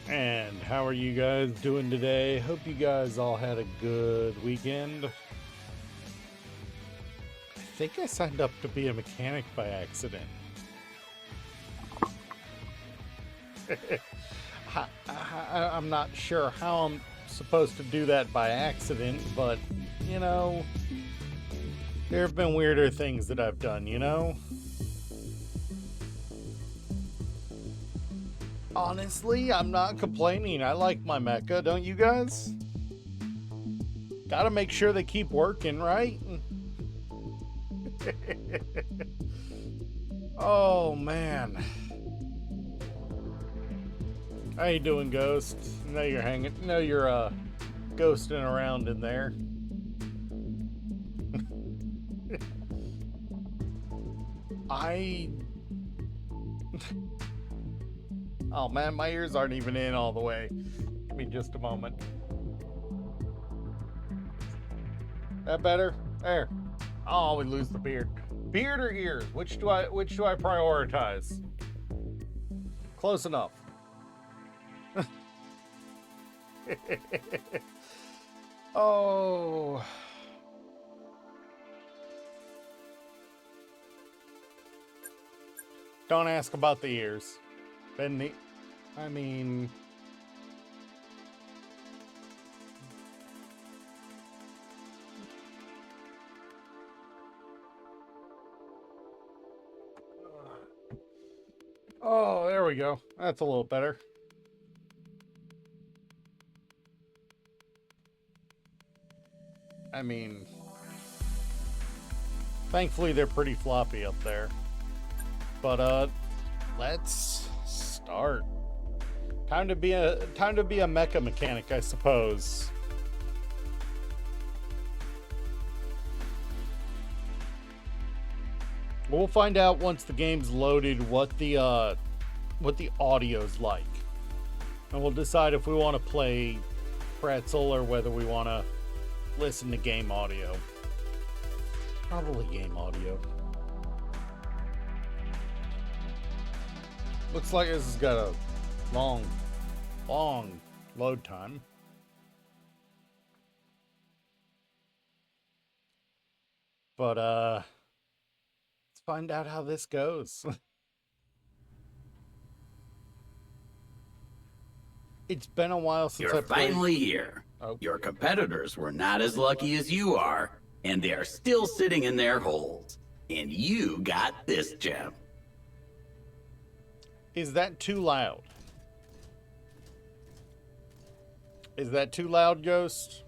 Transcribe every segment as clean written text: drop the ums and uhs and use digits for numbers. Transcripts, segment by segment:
And how are you guys doing today? Hope you guys all had a good weekend. I think I signed up to be a mechanic by accident. I'm not sure how I'm supposed to do that by accident, but, you know, there have been weirder things that I've done, you know? Honestly, I'm not complaining. I like my mecha, don't you guys? Gotta make sure they keep working, right? Oh, man. How you doing, Ghost? Know you're ghosting around in there. Oh man, my ears aren't even in all the way. Give me just a moment. That better? There. Oh, we lose the beard. Beard or ears? Which do I prioritize? Close enough. Oh. Don't ask about the ears. I mean... Oh, there we go. That's a little better. I mean... Thankfully, they're pretty floppy up there. But, let's start. Time to be a mecha mechanic, I suppose. We'll find out once the game's loaded what the audio's like, and we'll decide if we want to play Pretzel or whether we want to listen to game audio. Probably game audio. Looks like this has got a long load time. But, let's find out how this goes. It's been a while since You're finally here. Oh. Your competitors were not as lucky as you are, and they are still sitting in their holes. And you got this gem. Is that too loud? Is that too loud, Ghost?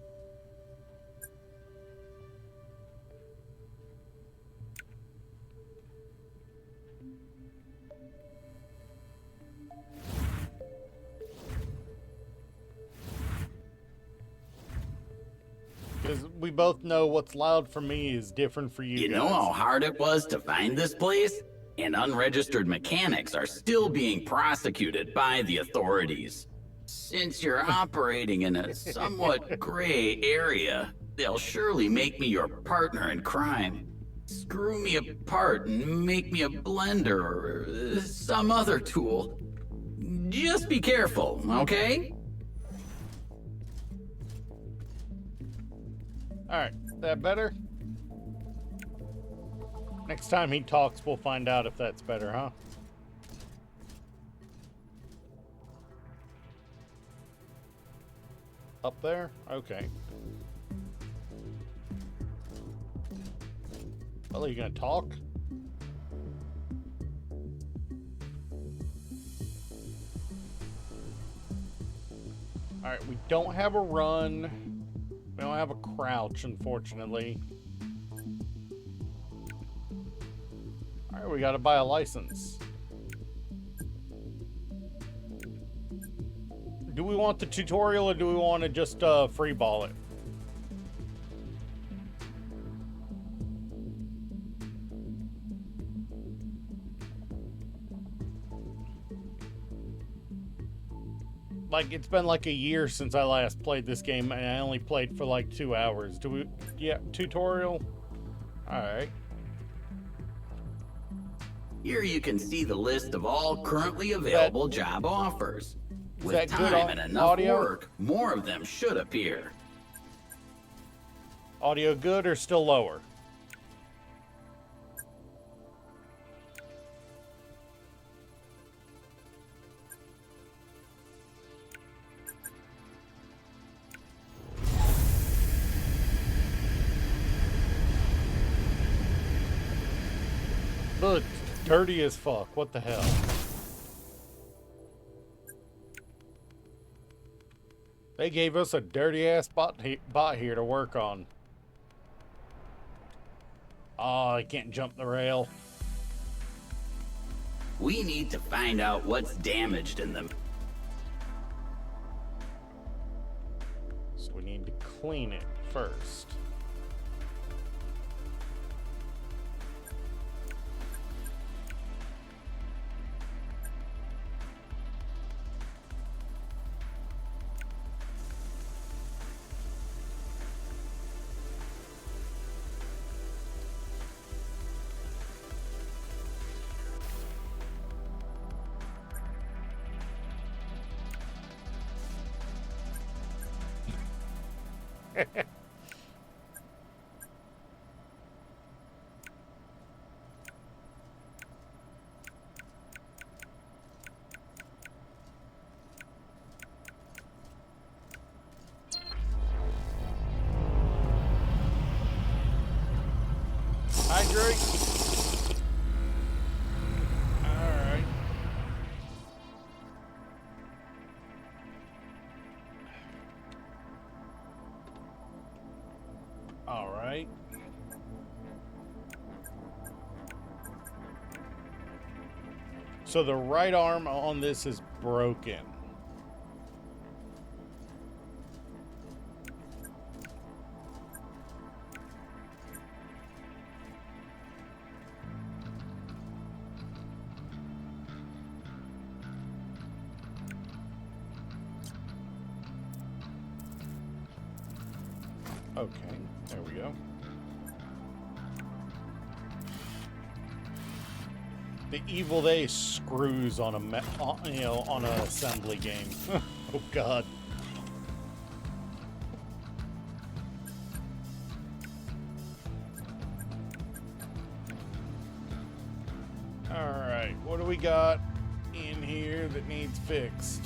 Because we both know what's loud for me is different for you You guys. know how hard it was to find this place? And unregistered mechanics are still being prosecuted by the authorities. Since you're operating in a somewhat gray area, they'll surely make me your partner in crime. Screw me apart and make me a blender or some other tool. Just be careful, okay? Alright, that better? Next time he talks, we'll find out if that's better, huh? Up there? Okay. Well, are you gonna talk? Alright, we don't have a run. We don't have a crouch, unfortunately. Alright, we gotta buy a license. Do we want the tutorial or do we want to just free ball it? Like, it's been like a year since I last played this game, and I only played for like 2 hours. Do we... Yeah, tutorial? Alright. Here you can see the list of all currently available job offers. With that good time and enough audio? work, more of them should appear. Audio good or still lower? But dirty as fuck. What the hell? They gave us a dirty ass bot here to work on. Oh, I can't jump the rail. We need to find out what's damaged in them. So we need to clean it first. Hydrate. Alright. Alright. So the right arm on this is broken. Okay, there we go. The evil they screws on a on an assembly game. Oh God. All right, what do we got in here that needs fixed?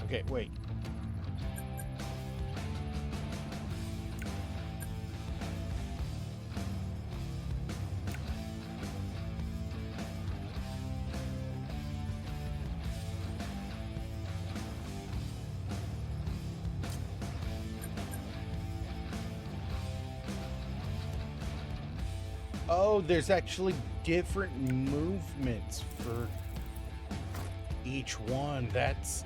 Okay, wait. Oh, there's actually different movements for each one. That's...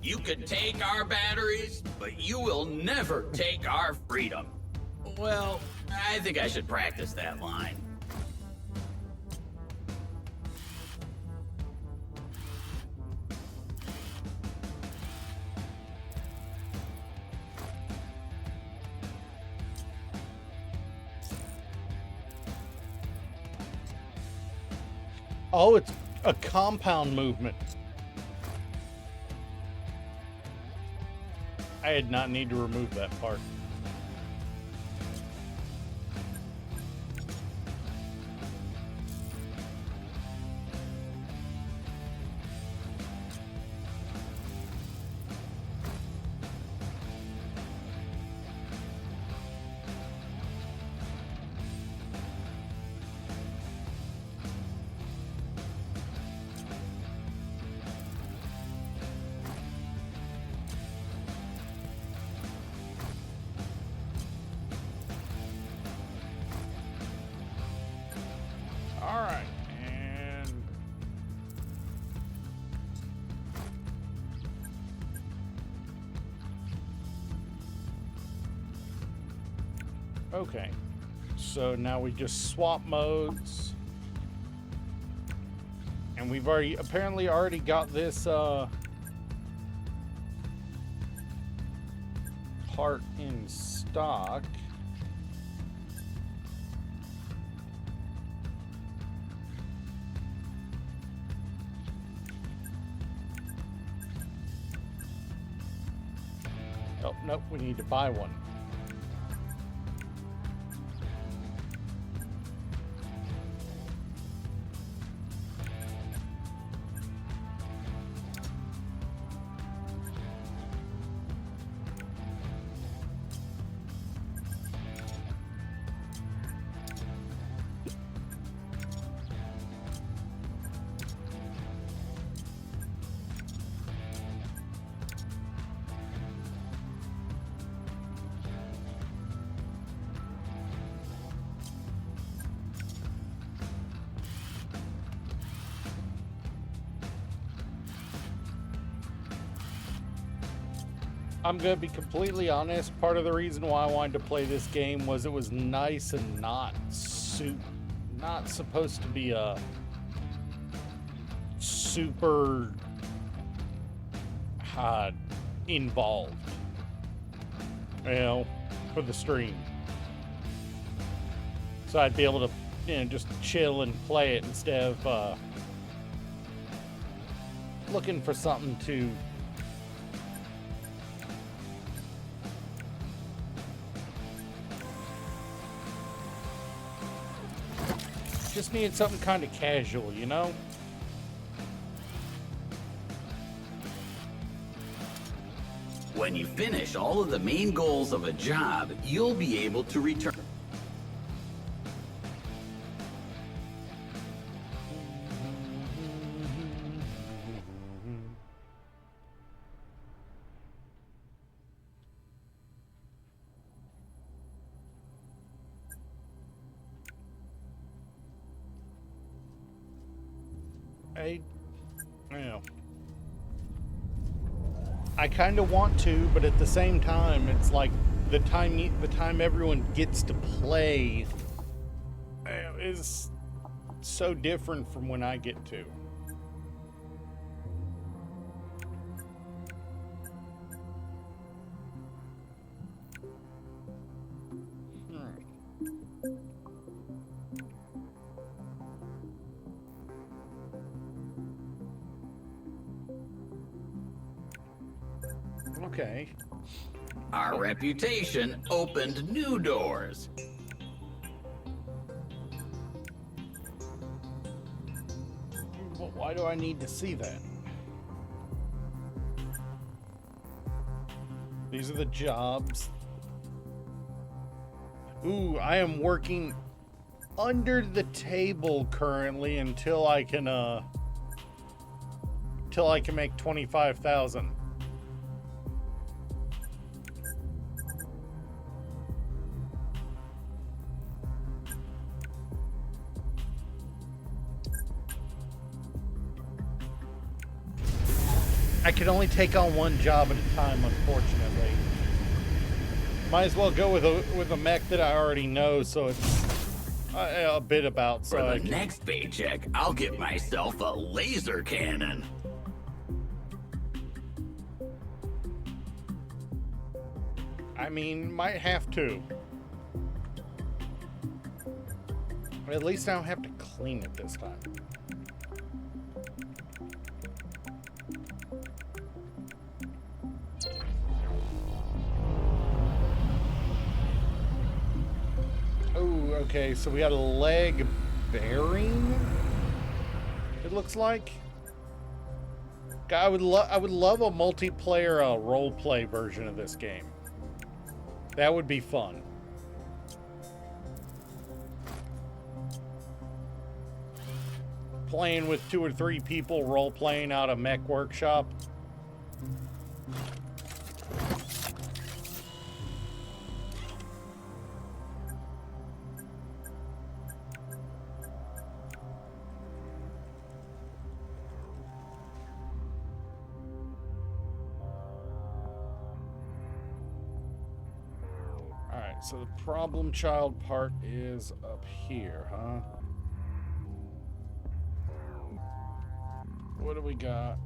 You can take our batteries, but you will never take our freedom. Well, I think I should practice that line. Oh, it's a compound movement. I did not need to remove that part. Okay. So now we just swap modes. And we've apparently already got this part in stock. Oh, nope, we need to buy one. I'm gonna be completely honest. Part of the reason why I wanted to play this game was it was nice and not supposed to be a super involved, you know, for the stream. So I'd be able to, you know, just chill and play it instead of looking for something to just needed something kind of casual, you know? When you finish all of the main goals of a job, you'll be able to return. I kind of want to, but at the same time, it's like the time everyone gets to play is so different from when I get to. Okay. Our reputation opened new doors. Well, why do I need to see that? These are the jobs. Ooh, I am working under the table currently until I can make 25,000. I can only take on one job at a time, unfortunately. Might as well go with a mech that I already know, so it's a bit about. So For the next paycheck, I'll get myself a laser cannon. I mean, might have to. But at least I don't have to clean it this time. Oh, okay, so we got a leg bearing, it looks like. I would love a multiplayer role-play version of this game. That would be fun. Playing with 2 or 3 people, role-playing out a mech workshop. Alright, So the problem child part is up here, huh? What do we got?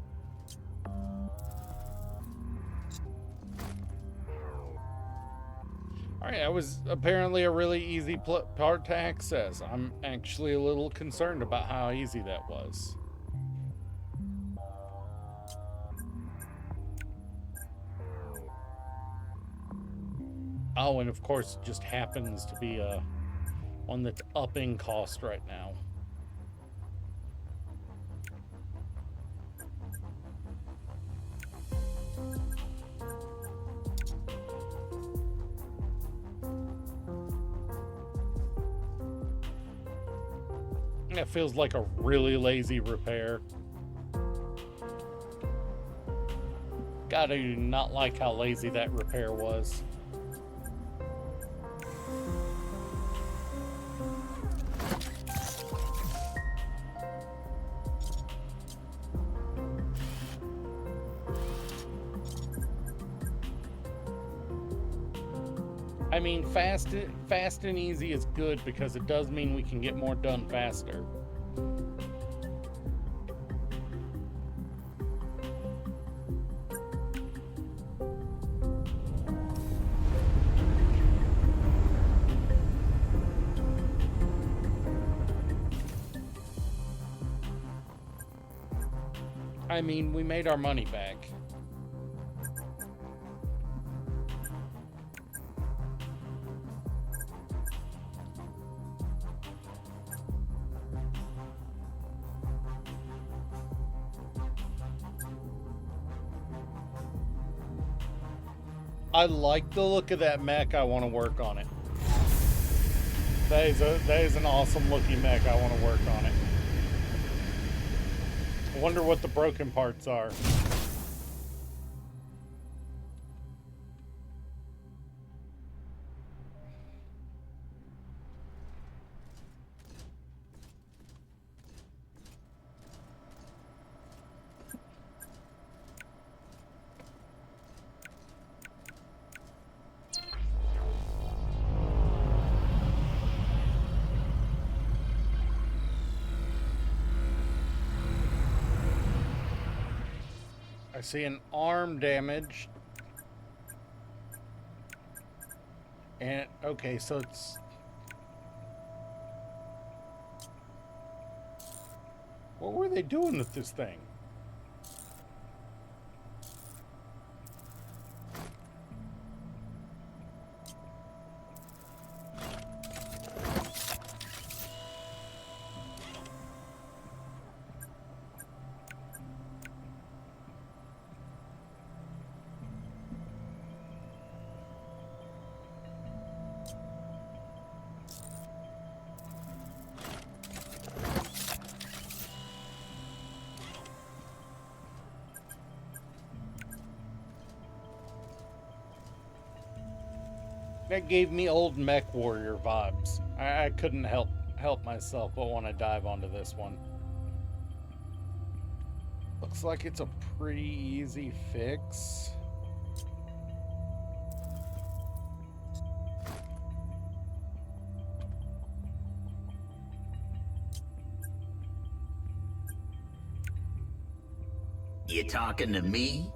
Alright, that was apparently a really easy part to access. I'm actually a little concerned about how easy that was. Oh, and of course it just happens to be one that's up in cost right now. It feels like a really lazy repair. God, I do not like how lazy that repair was. I mean, fast and easy is good because it does mean we can get more done faster. I mean, we made our money back. I like the look of that mech. I want to work on it. That is an awesome looking mech. I want to work on it. I wonder what the broken parts are. I see an arm damage. And, okay, so it's... What were they doing with this thing? That gave me old Mech Warrior vibes. I couldn't help myself but want to dive onto this one. Looks like it's a pretty easy fix. You talking to me?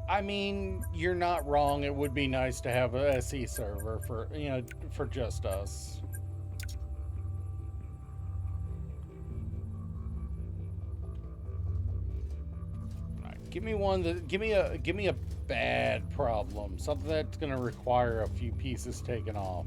I mean, you're not wrong. It would be nice to have a SE server for, you know, for just us. All right, give me one that give me a bad problem, something that's going to require a few pieces taken off.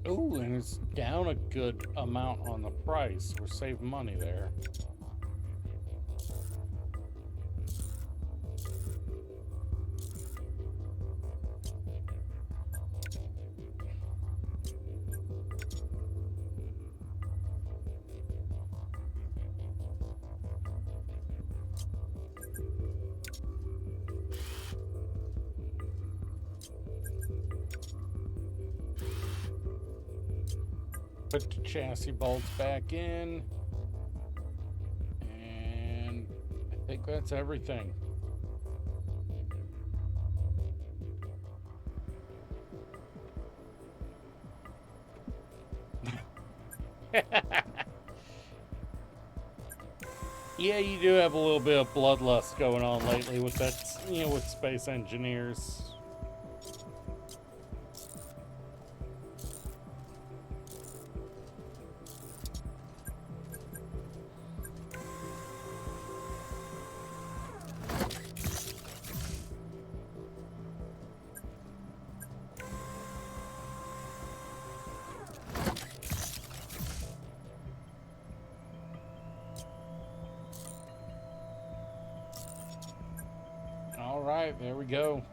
Ooh, and it's down a good amount on the price. We're saving money there. Put the chassis bolts back in. And I think that's everything. Yeah, you do have a little bit of bloodlust going on lately with that, with space engineers. All right, there we go.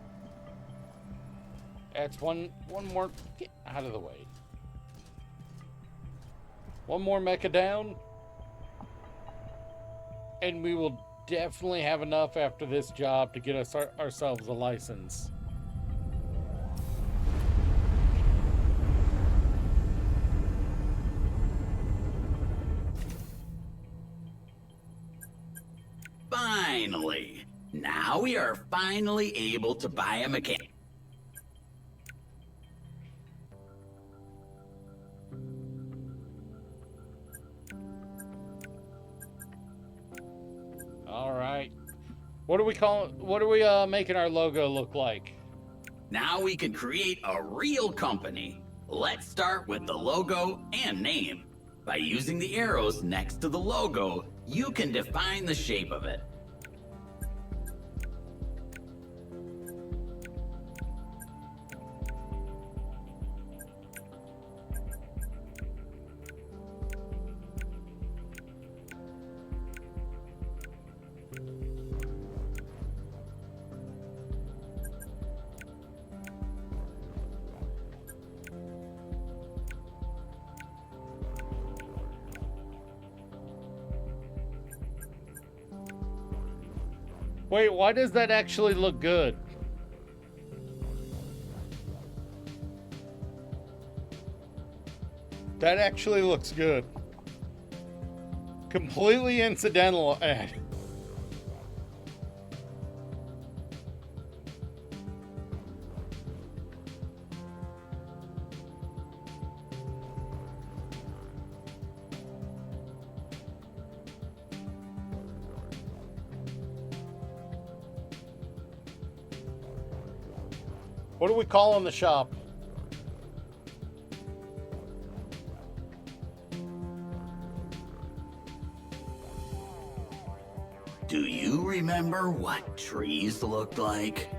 That's one more. Get out of the way. One more mecha down. And we will definitely have enough after this job to get us ourselves a license. Finally! Now we are finally able to buy a mechanic. All right. What are we making our logo look like? Now we can create a real company. Let's start with the logo and name. By using the arrows next to the logo, you can define the shape of it. Wait, why does that actually look good? That actually looks good. Completely incidental ad. What do we call in the shop? Do you remember what trees looked like?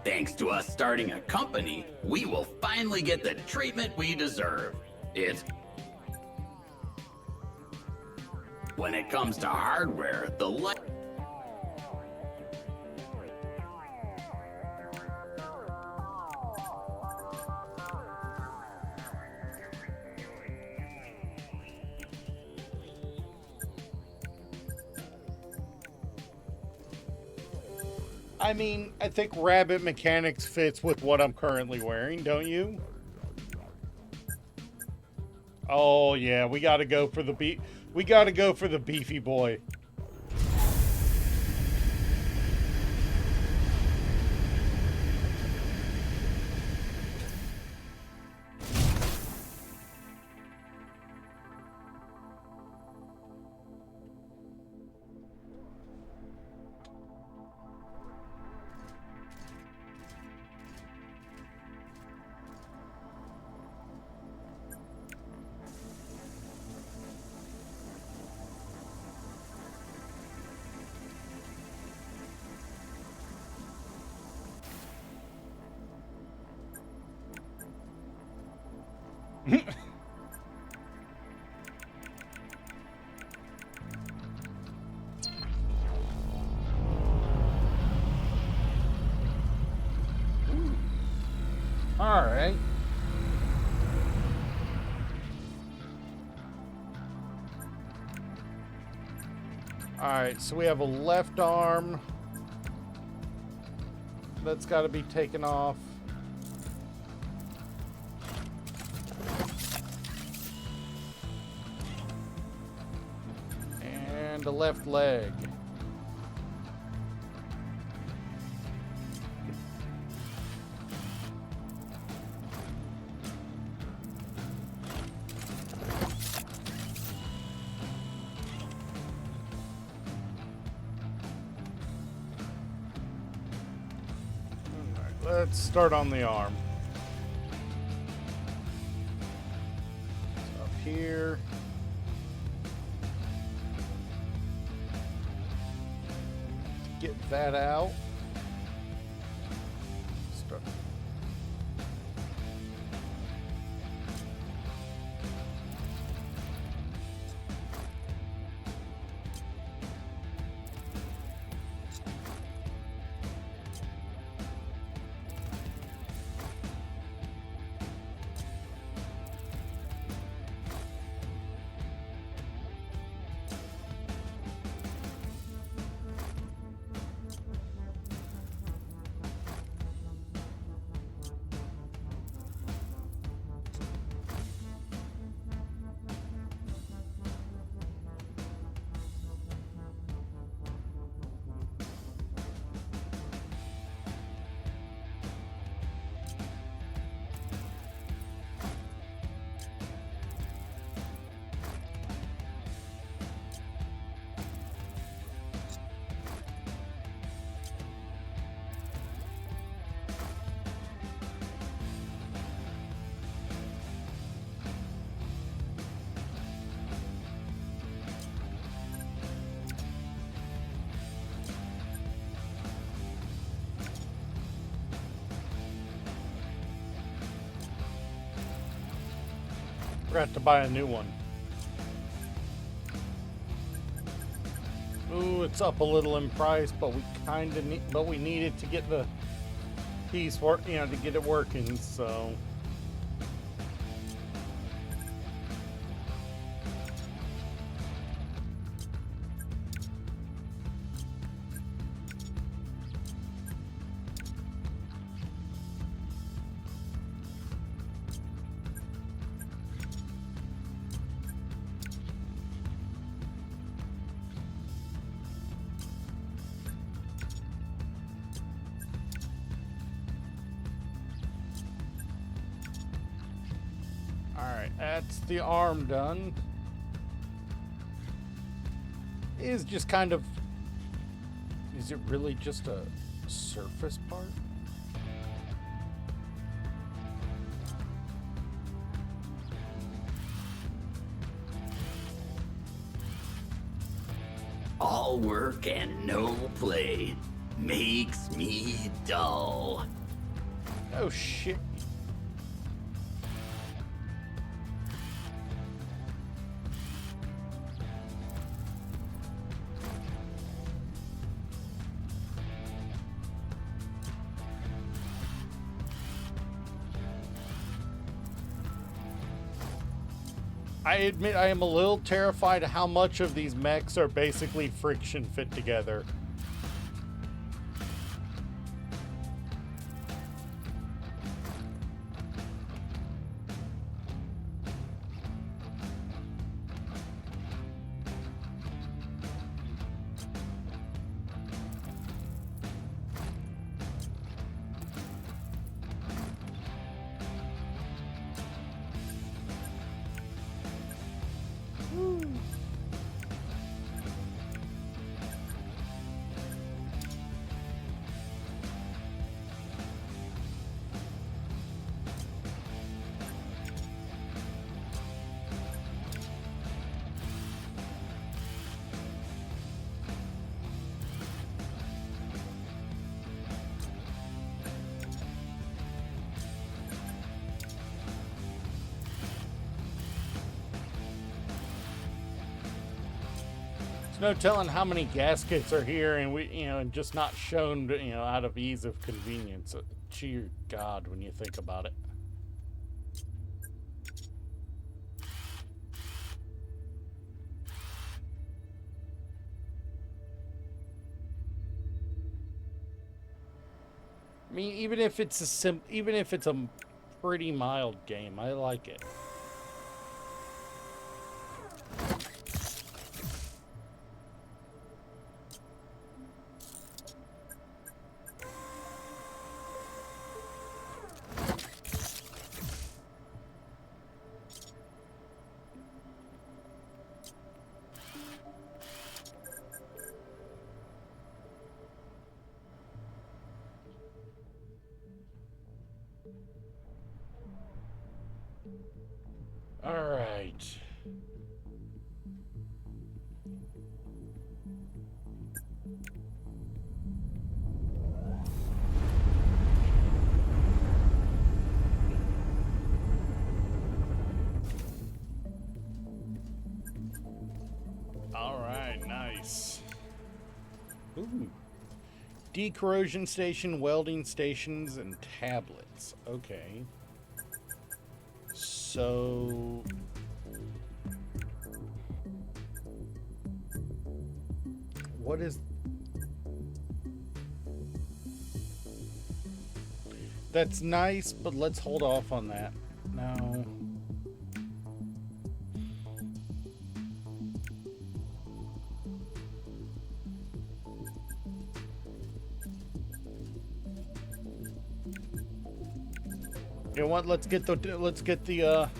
Thanks to us starting a company, we will finally get the treatment we deserve. When it comes to hardware, I mean, I think Rabbit Mechanics fits with what I'm currently wearing, don't you? Oh yeah, we gotta go for the beefy boy. All right. All right, so we have a left arm that's got to be taken off. And a left leg. Let's start on the arm. So up here. Get that out. Start. Forgot to buy a new one. Ooh, it's up a little in price, but we kind of need, but we needed to get the piece work, you know, to get it working. So. Alright, that's the arm done. Is just kind of... Is it really just a surface part? All work and no play makes me dull. Oh shit. I admit I am a little terrified of how much of these mechs are basically friction fit together. There's no telling how many gaskets are here, and and just not shown, out of ease of convenience. Dear God, when you think about it. I mean, even if it's a pretty mild game, I like it. All right. All right, nice. Ooh. Decorrosion station, welding stations, and tablets. Okay. So... what is... that's nice, but let's hold off on that. No. You know what? Let's get the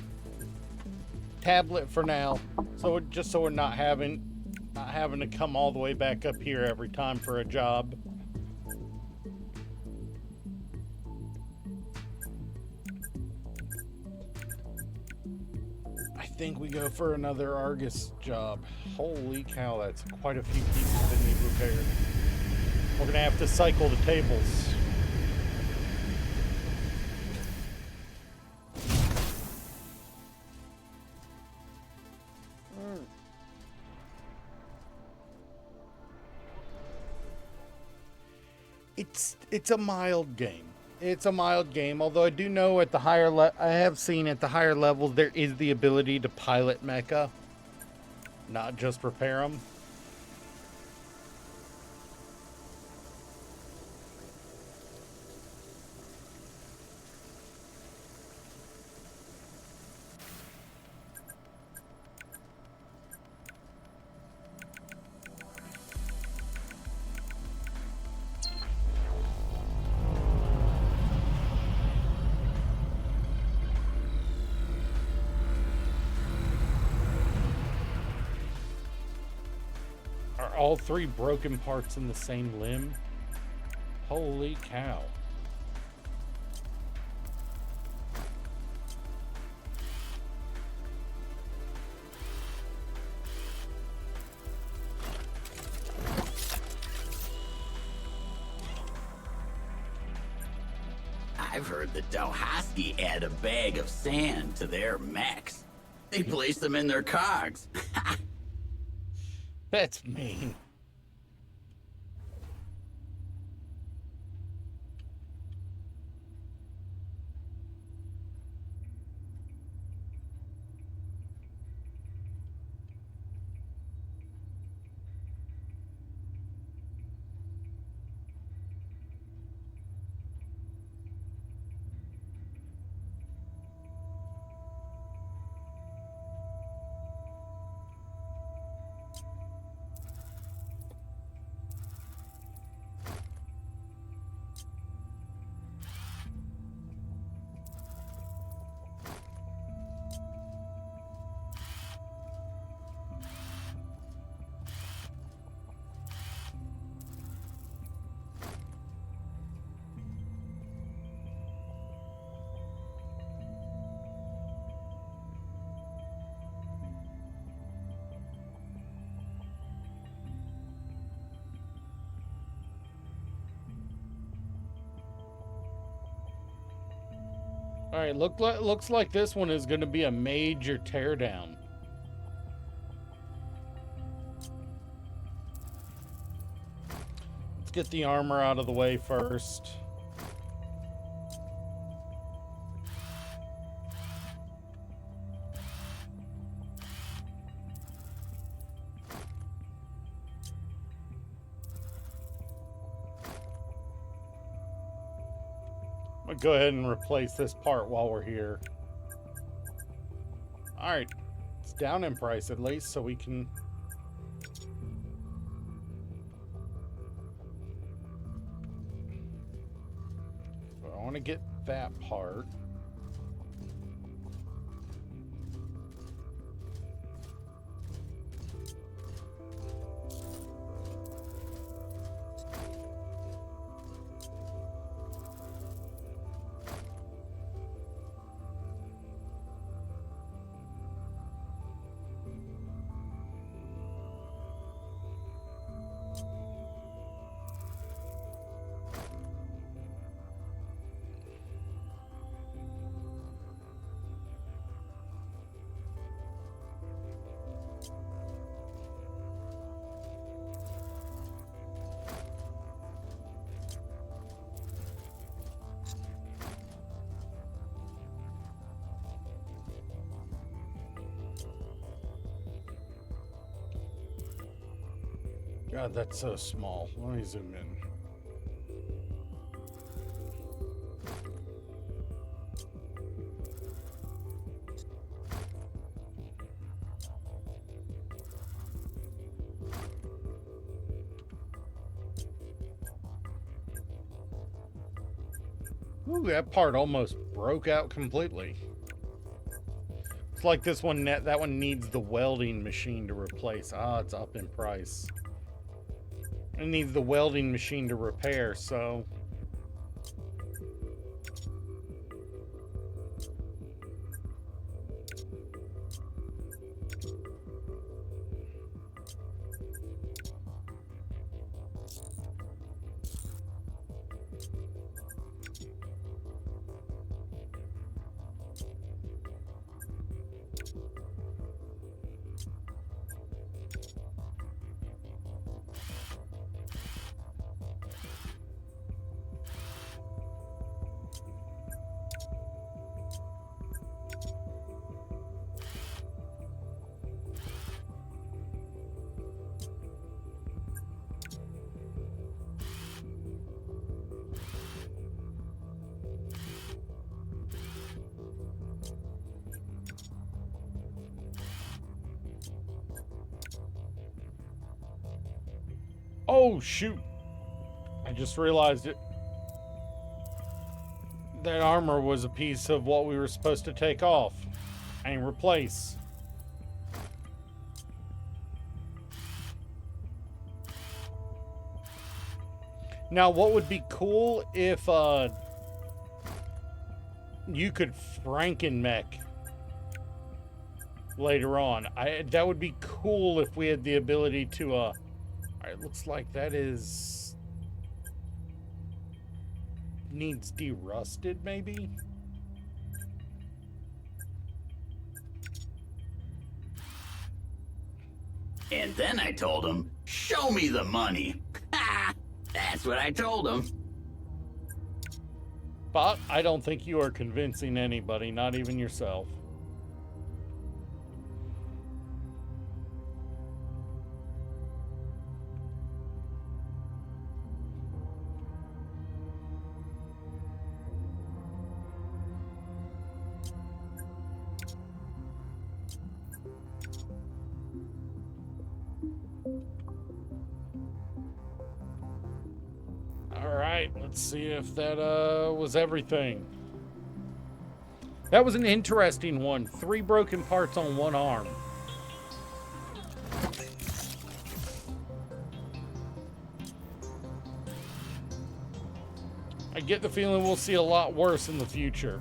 tablet for now. So just so we're not having to come all the way back up here every time for a job. I think we go for another Argus job. Holy cow, that's quite a few pieces that need repaired. We're gonna have to cycle the tables. It's a mild game. It's a mild game, although I do know at the I have seen at the higher levels there is the ability to pilot mecha, not just repair them. All three broken parts in the same limb? Holy cow. I've heard the Dowhosky add a bag of sand to their mechs. They place them in their cogs. That's mean. All right, looks like this one is going to be a major teardown. get the armor out of the way first. I'm gonna go ahead and replace this part while we're here. Alright, it's down in price at least, so we can... I want to get that part. God, that's so small. Let me zoom in. Ooh, that part almost broke out completely. It's like this one, that one needs the welding machine to replace. Ah, it's up in price. It needs the welding machine to repair, so... Oh, shoot. I just realized it. That armor was a piece of what we were supposed to take off and replace. Now, what would be cool if you could Franken-mech later on. That would be cool if we had the ability to it looks like that is... needs derusted, maybe? And then I told him, show me the money. Ha! That's what I told him. But I don't think you are convincing anybody, not even yourself. Alright, let's see if that was everything. That was an interesting one. 3 broken parts on 1 arm. I get the feeling we'll see a lot worse in the future.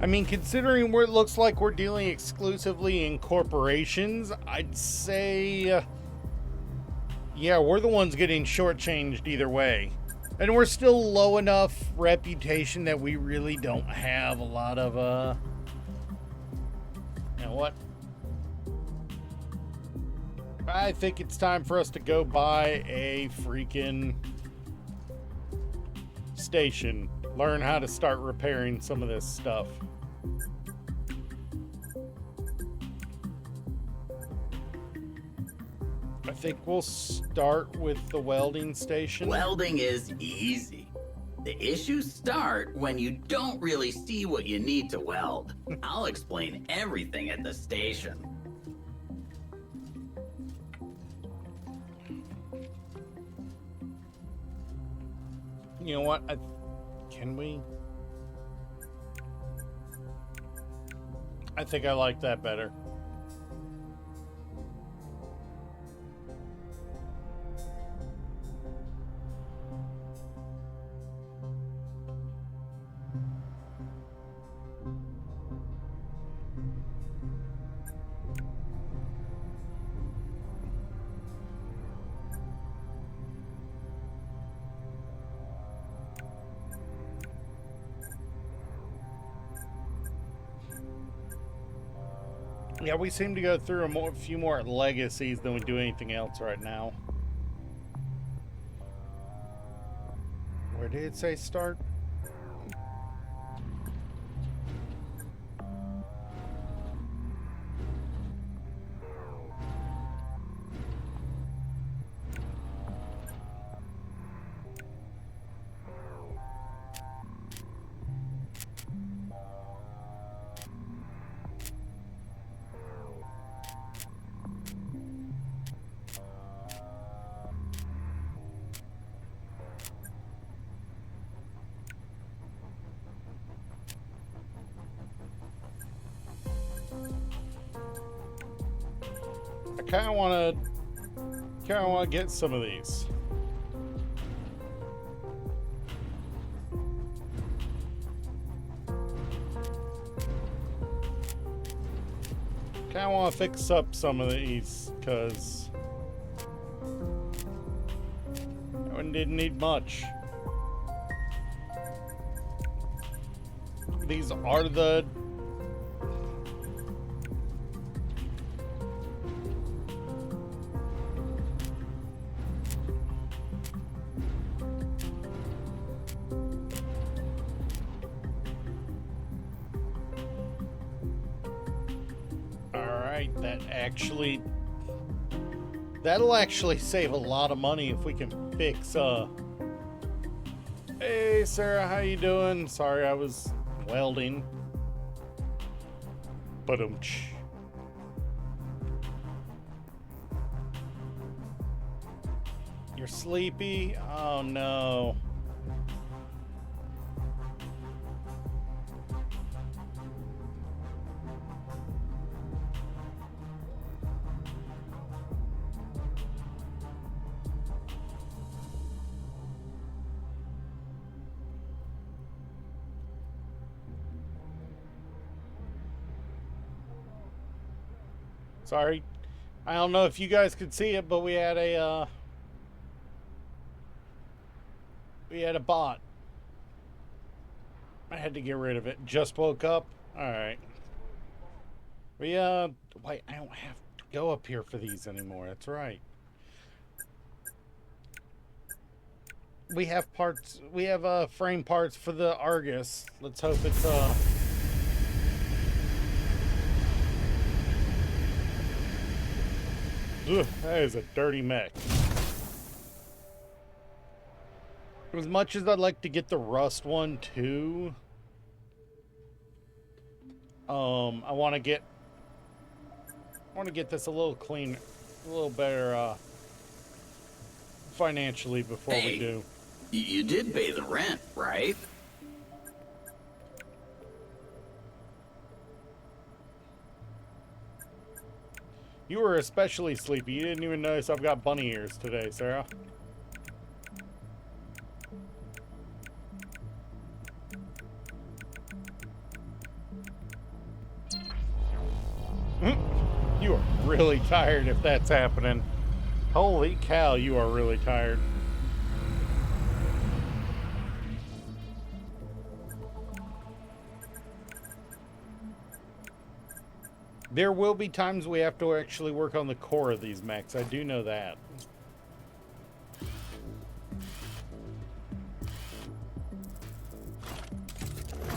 I mean, considering where it looks like we're dealing exclusively in corporations, I'd say, yeah, we're the ones getting shortchanged either way. And we're still low enough reputation that we really don't have a lot of, you know what? I think it's time for us to go buy a freaking station. Learn how to start repairing some of this stuff. I think we'll start with the welding station. Welding is easy. The issues start when you don't really see what you need to weld. I'll explain everything at the station. You know what? Can we? I think I like that better. Yeah, we seem to go through a few more legacies than we do anything else right now. Where did it say start? I kind of want to get some of these. Kind of want to fix up some of these because that one didn't need much. These are the that'll actually save a lot of money if we can fix Hey Sarah, how you doing? Sorry, I was welding. Ba-dum-tsh. You're sleepy? Oh no. Sorry. I don't know if you guys could see it, but we had a bot. I had to get rid of it. Just woke up. All right. Wait, I don't have to go up here for these anymore. That's right. We have parts. We have frame parts for the Argus. Let's hope it's Ugh, that is a dirty mech. As much as I'd like to get the rust one too, I want to get this a little cleaner, a little better financially before we do. You did pay the rent, right? You were especially sleepy. You didn't even notice I've got bunny ears today, Sarah. You are really tired if that's happening. Holy cow, you are really tired. There will be times we have to actually work on the core of these mechs. I do know that.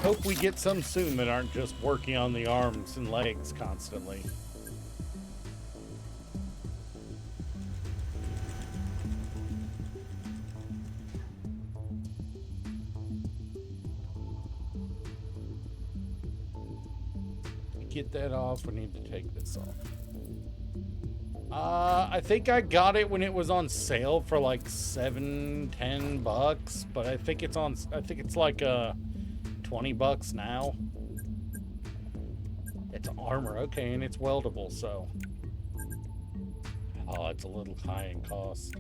Hope we get some soon that aren't just working on the arms and legs constantly. Get that off. We need to take this off. I think I got it when it was on sale for like $7-10, but I think it's like 20 bucks now. It's armor, okay, and it's weldable, so. Oh, it's a little high in cost.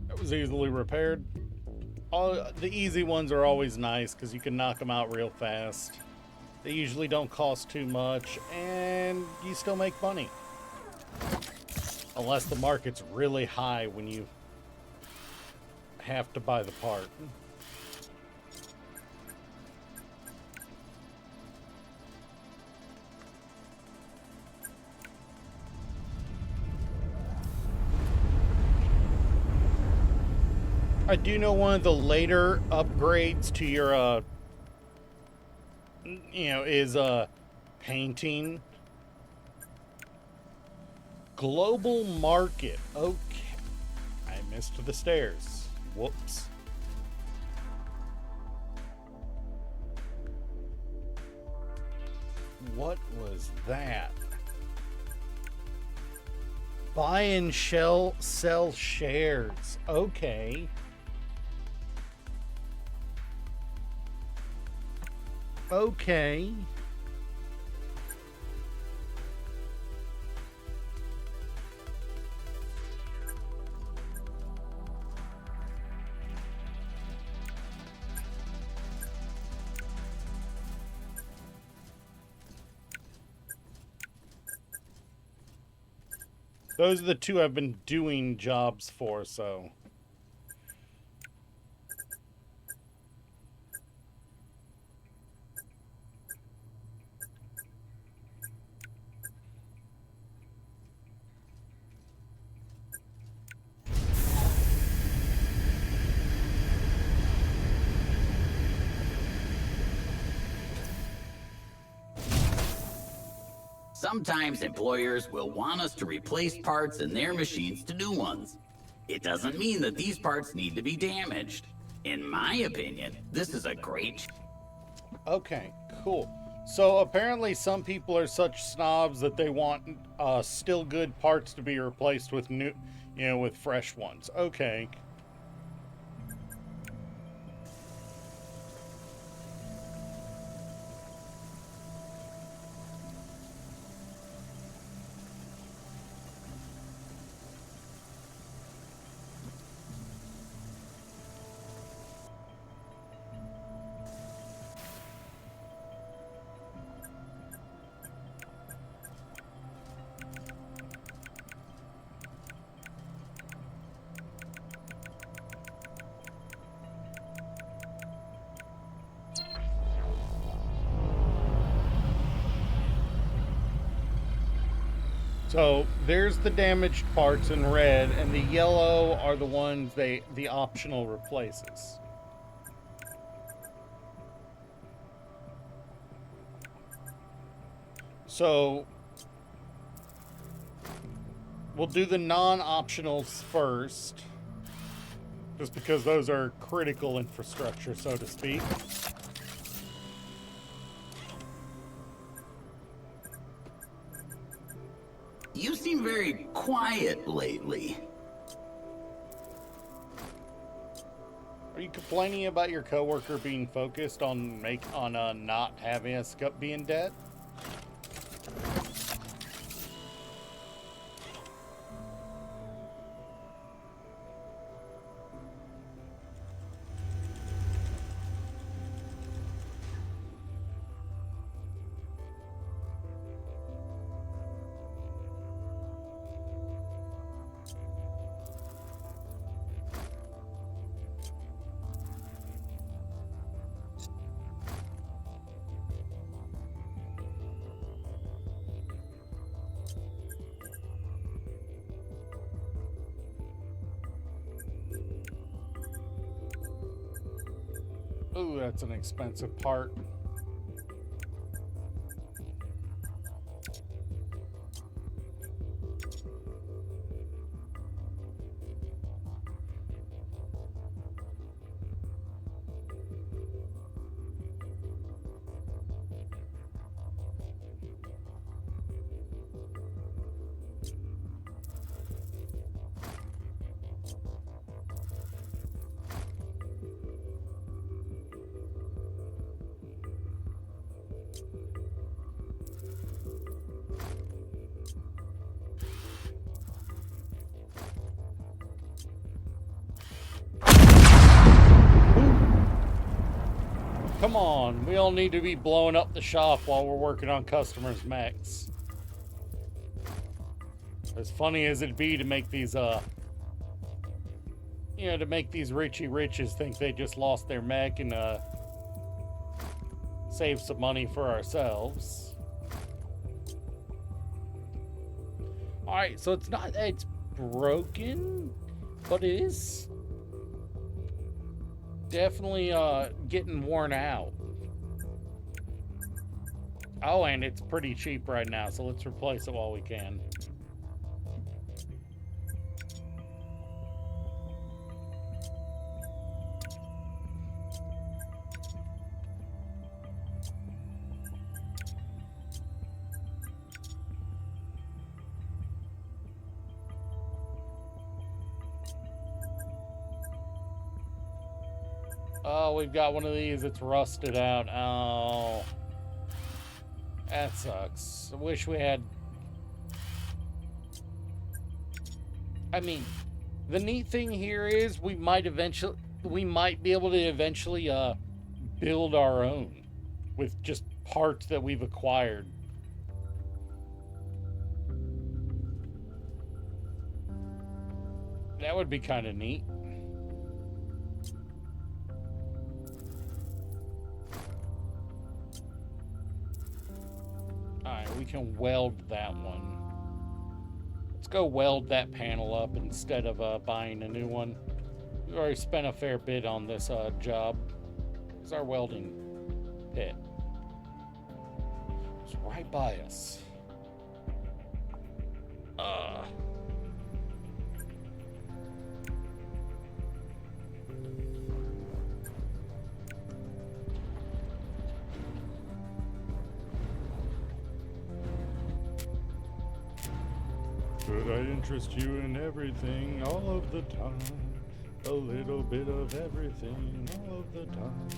It was easily repaired. The easy ones are always nice because you can knock them out real fast. They usually don't cost too much, and you still make money. Unless the market's really high when you have to buy the part. I do know one of the later upgrades to your, is painting. Global market. Okay. I missed the stairs. Whoops. What was that? Buy and sell shares. Okay. Okay. Those are the two I've been doing jobs for, so. Sometimes employers will want us to replace parts in their machines to new ones. It doesn't mean that these parts need to be damaged. In my opinion, this is a great... Okay, cool. So apparently some people are such snobs that they want still good parts to be replaced with new, with fresh ones. Okay. So there's the damaged parts in red, and the yellow are the ones the optional replaces. So we'll do the non-optionals first, just because those are critical infrastructure, so to speak. You seem very quiet lately. Are you complaining about your coworker being focused on not having us be in debt? Ooh, that's an expensive part. Come on, we all need to be blowing up the shop while we're working on customers' mechs. As funny as it'd be to make these, to make these Richie Riches think they just lost their mech and, save some money for ourselves. Alright, so it's not that it's broken, but it is definitely getting worn out. Oh, and it's pretty cheap right now, so let's replace it while we can. Oh, we've got one of these that's rusted out. Oh. That sucks. I wish we had... I mean, the neat thing here is we might be able to eventually build our own with just parts that we've acquired. That would be kind of neat. Alright, we can weld that one. Let's go weld that panel up instead of buying a new one. We've already spent a fair bit on this job. It's our welding pit. It's right by us. Could I interest you in everything all of the time? A little bit of everything all of the time.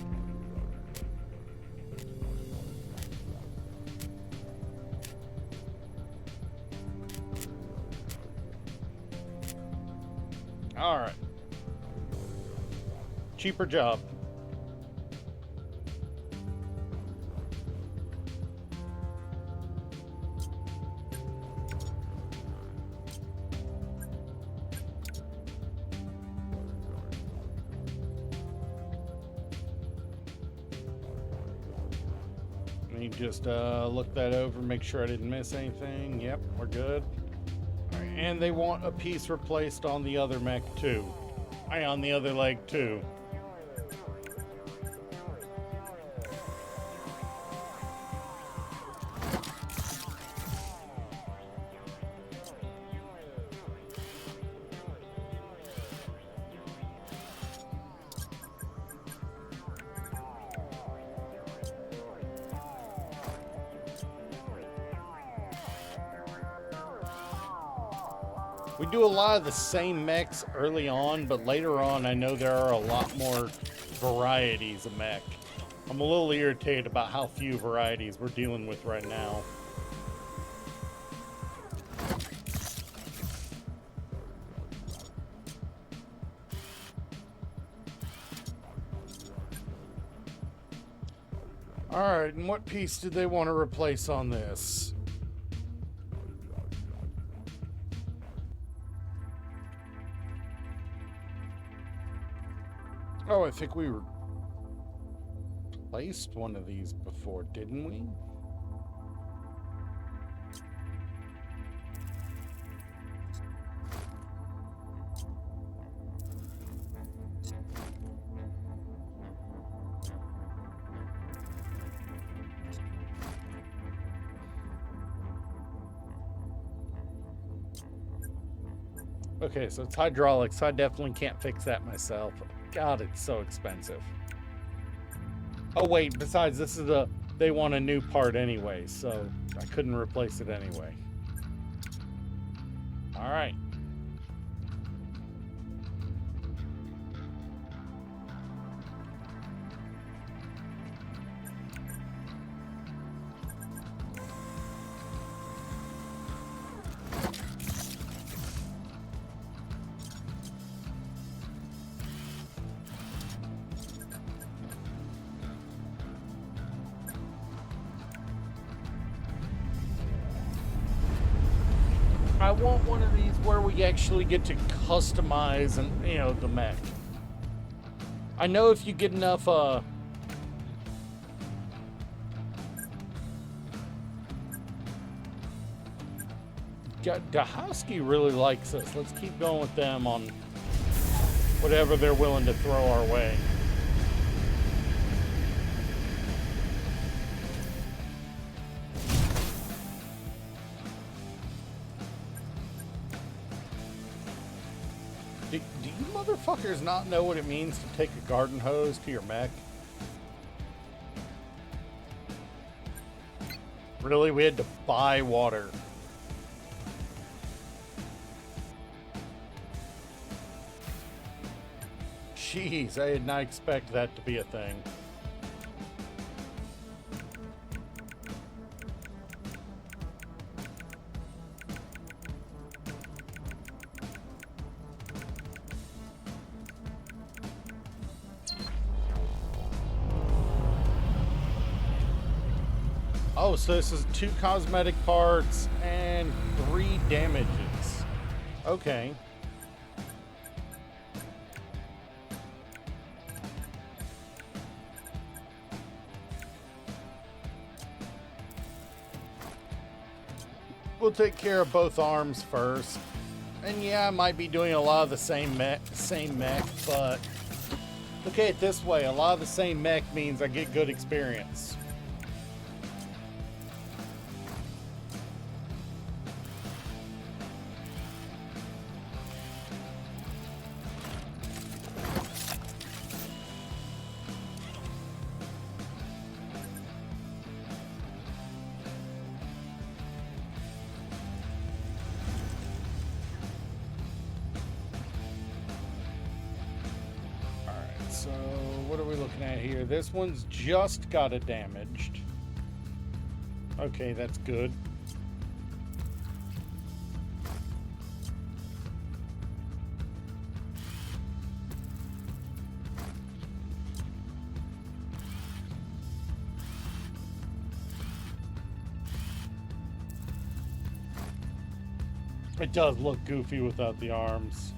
All right. Cheaper job. Let me just look that over, make sure I didn't miss anything. Yep, we're good. All right, and they want a piece replaced on the other mech too. On the other leg too. We do a lot of the same mechs early on, but later on I know there are a lot more varieties of mech. I'm a little irritated about how few varieties we're dealing with right now. Alright, and what piece did they want to replace on this? Oh, I think we replaced one of these before, didn't we? Okay, so it's hydraulics, so I definitely can't fix that myself. God, it's so expensive. Oh wait, besides this is they want a new part anyway, so I couldn't replace it anyway. All right. I want one of these where we actually get to customize and the mech. I know if you get enough Dahowski really likes us. Let's keep going with them on whatever they're willing to throw our way. Do you motherfuckers not know what it means to take a garden hose to your mech? Really? We had to buy water. Jeez, I did not expect that to be a thing. Oh, so this is 2 cosmetic parts and 3 damages. Okay. We'll take care of both arms first. And yeah, I might be doing a lot of the same mech, but look at it this way, a lot of the same mech means I get good experience. So what are we looking at here? This one's just got it damaged. Okay, that's good. It does look goofy without the arms.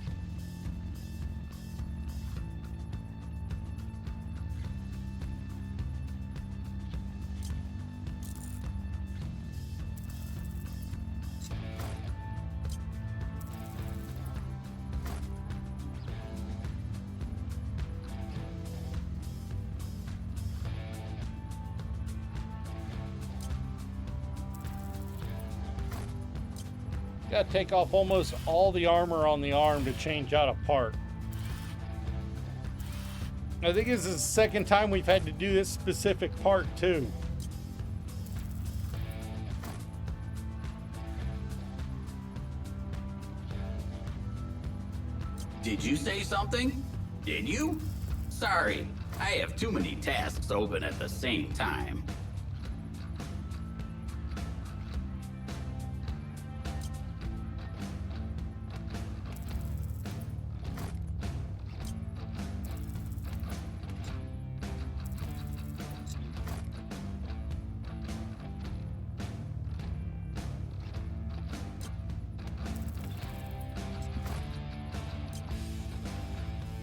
Gotta take off almost all the armor on the arm to change out a part. I think this is the second time we've had to do this specific part too. Did you say something? Did you? Sorry, I have too many tasks open at the same time.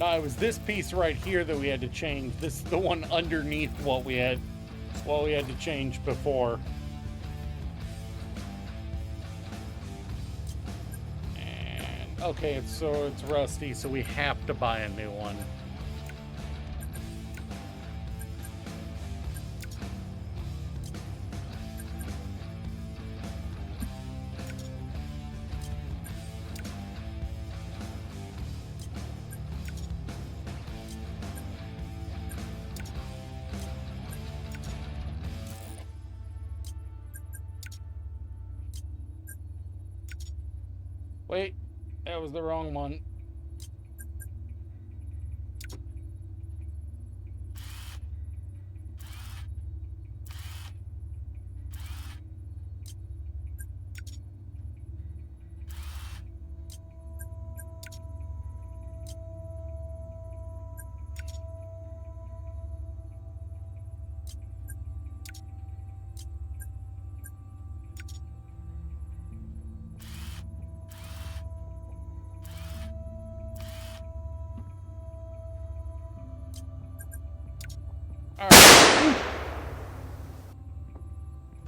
No, it was this piece right here that we had to change. This is the one underneath what we had to change before. And okay, so it's rusty, so we have to buy a new one. Wait, that was the wrong one.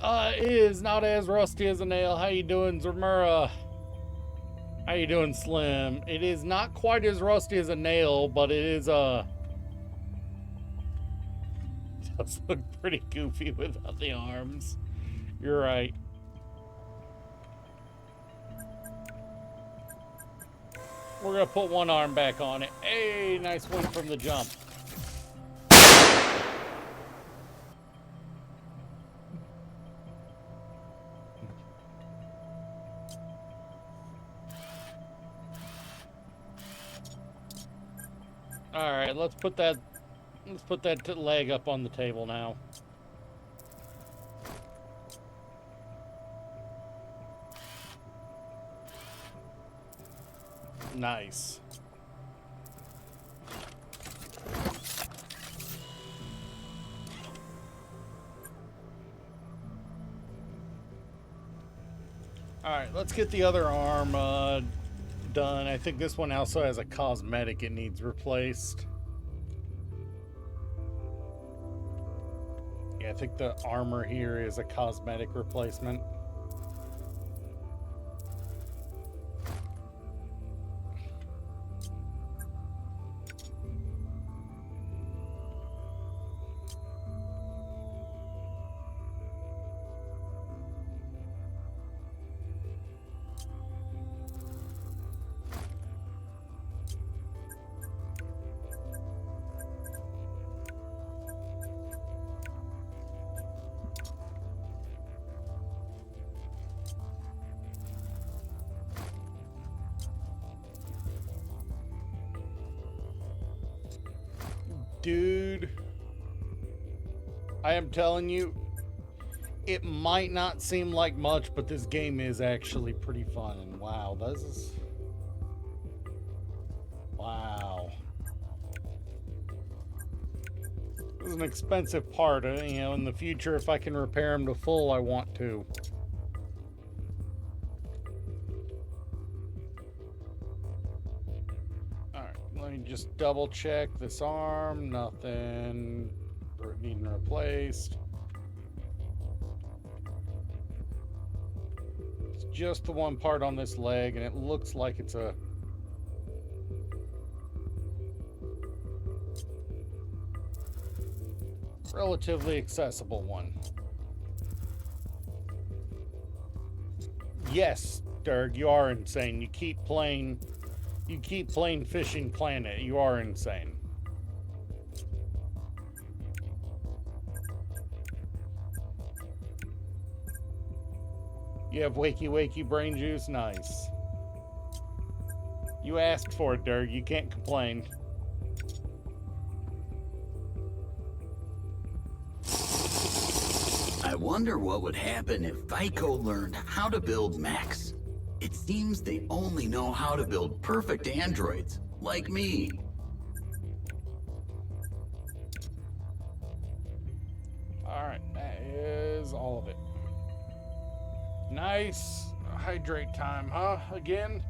Alright. It is not as rusty as a nail. How you doing, Zamura? How you doing, Slim? It is not quite as rusty as a nail, but it is, it does look pretty goofy without the arms. You're right. We're gonna put one arm back on it. Hey, nice one from the jump. All right, let's put that leg up on the table now. Nice. All right, let's get the other arm done. I think this one also has a cosmetic it needs replaced. Yeah, I think the armor here is a cosmetic replacement. Dude, I am telling you, it might not seem like much, but this game is actually pretty fun. Wow, this is... Wow. This is an expensive part. You know, in the future, if I can repair them to full, I want to. Let me just double check this arm. Nothing needing replaced. It's just the one part on this leg, and it looks like it's a relatively accessible one. Yes, Dirk, you are insane. You keep playing Fishing Planet. You are insane. You have wakey brain juice? Nice. You asked for it, Dirk. You can't complain. I wonder what would happen if Vico learned how to build mechs. It seems they only know how to build perfect androids, like me. Alright, that is all of it. Nice hydrate time, huh? Again?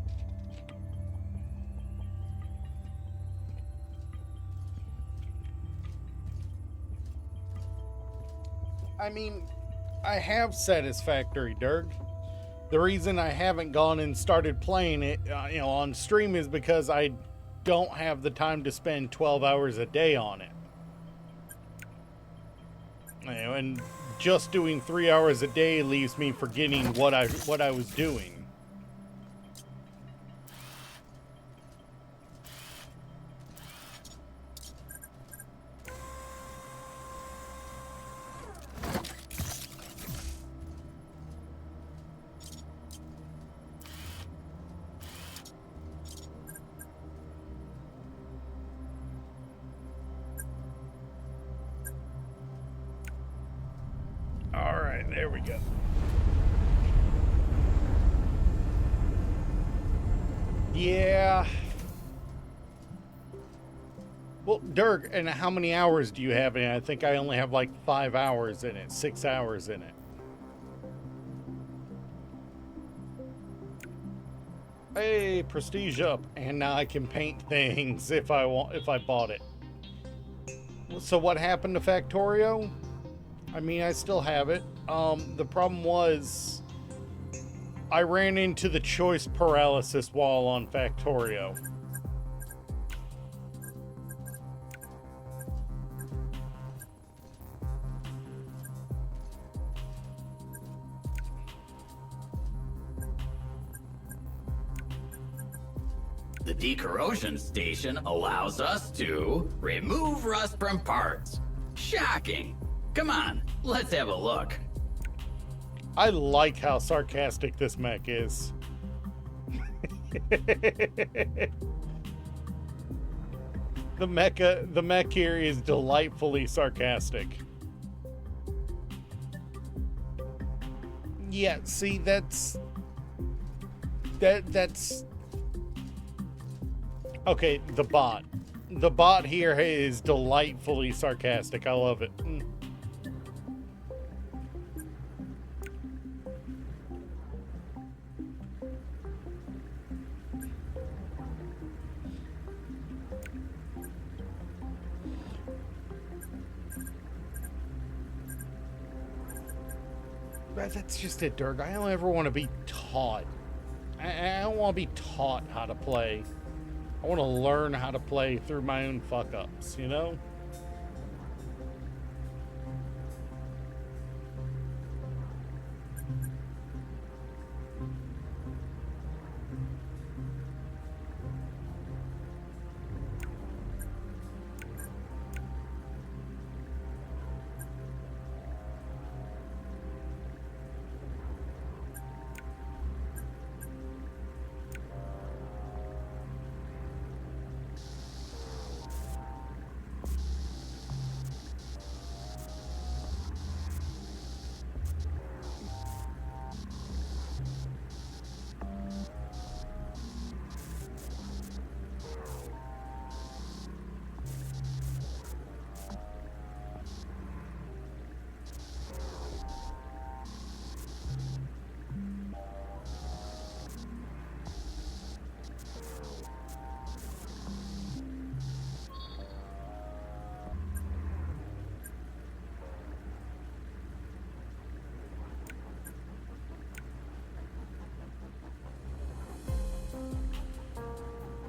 I mean, I have Satisfactory, Dirk. The reason I haven't gone and started playing it, on stream is because I don't have the time to spend 12 hours a day on it. And just doing 3 hours a day leaves me forgetting what I was doing. we go. Yeah. Well, Dirk, and how many hours do you have in it? I think I only have like 5 hours in it, 6 hours in it. Hey, prestige up, and now I can paint things if I bought it. So what happened to Factorio? I mean, I still have it. The problem was I ran into the choice paralysis wall on Factorio. The decorrosion station allows us to remove rust from parts. Shocking. Come on, let's have a look. I like how sarcastic this mech is. The mech here is delightfully sarcastic. Yeah, see, that's okay, the bot. The bot here is delightfully sarcastic. I love it. That's just it, Dirk. I don't ever want to be taught. I don't want to be taught how to play. I want to learn how to play through my own fuck-ups, you know?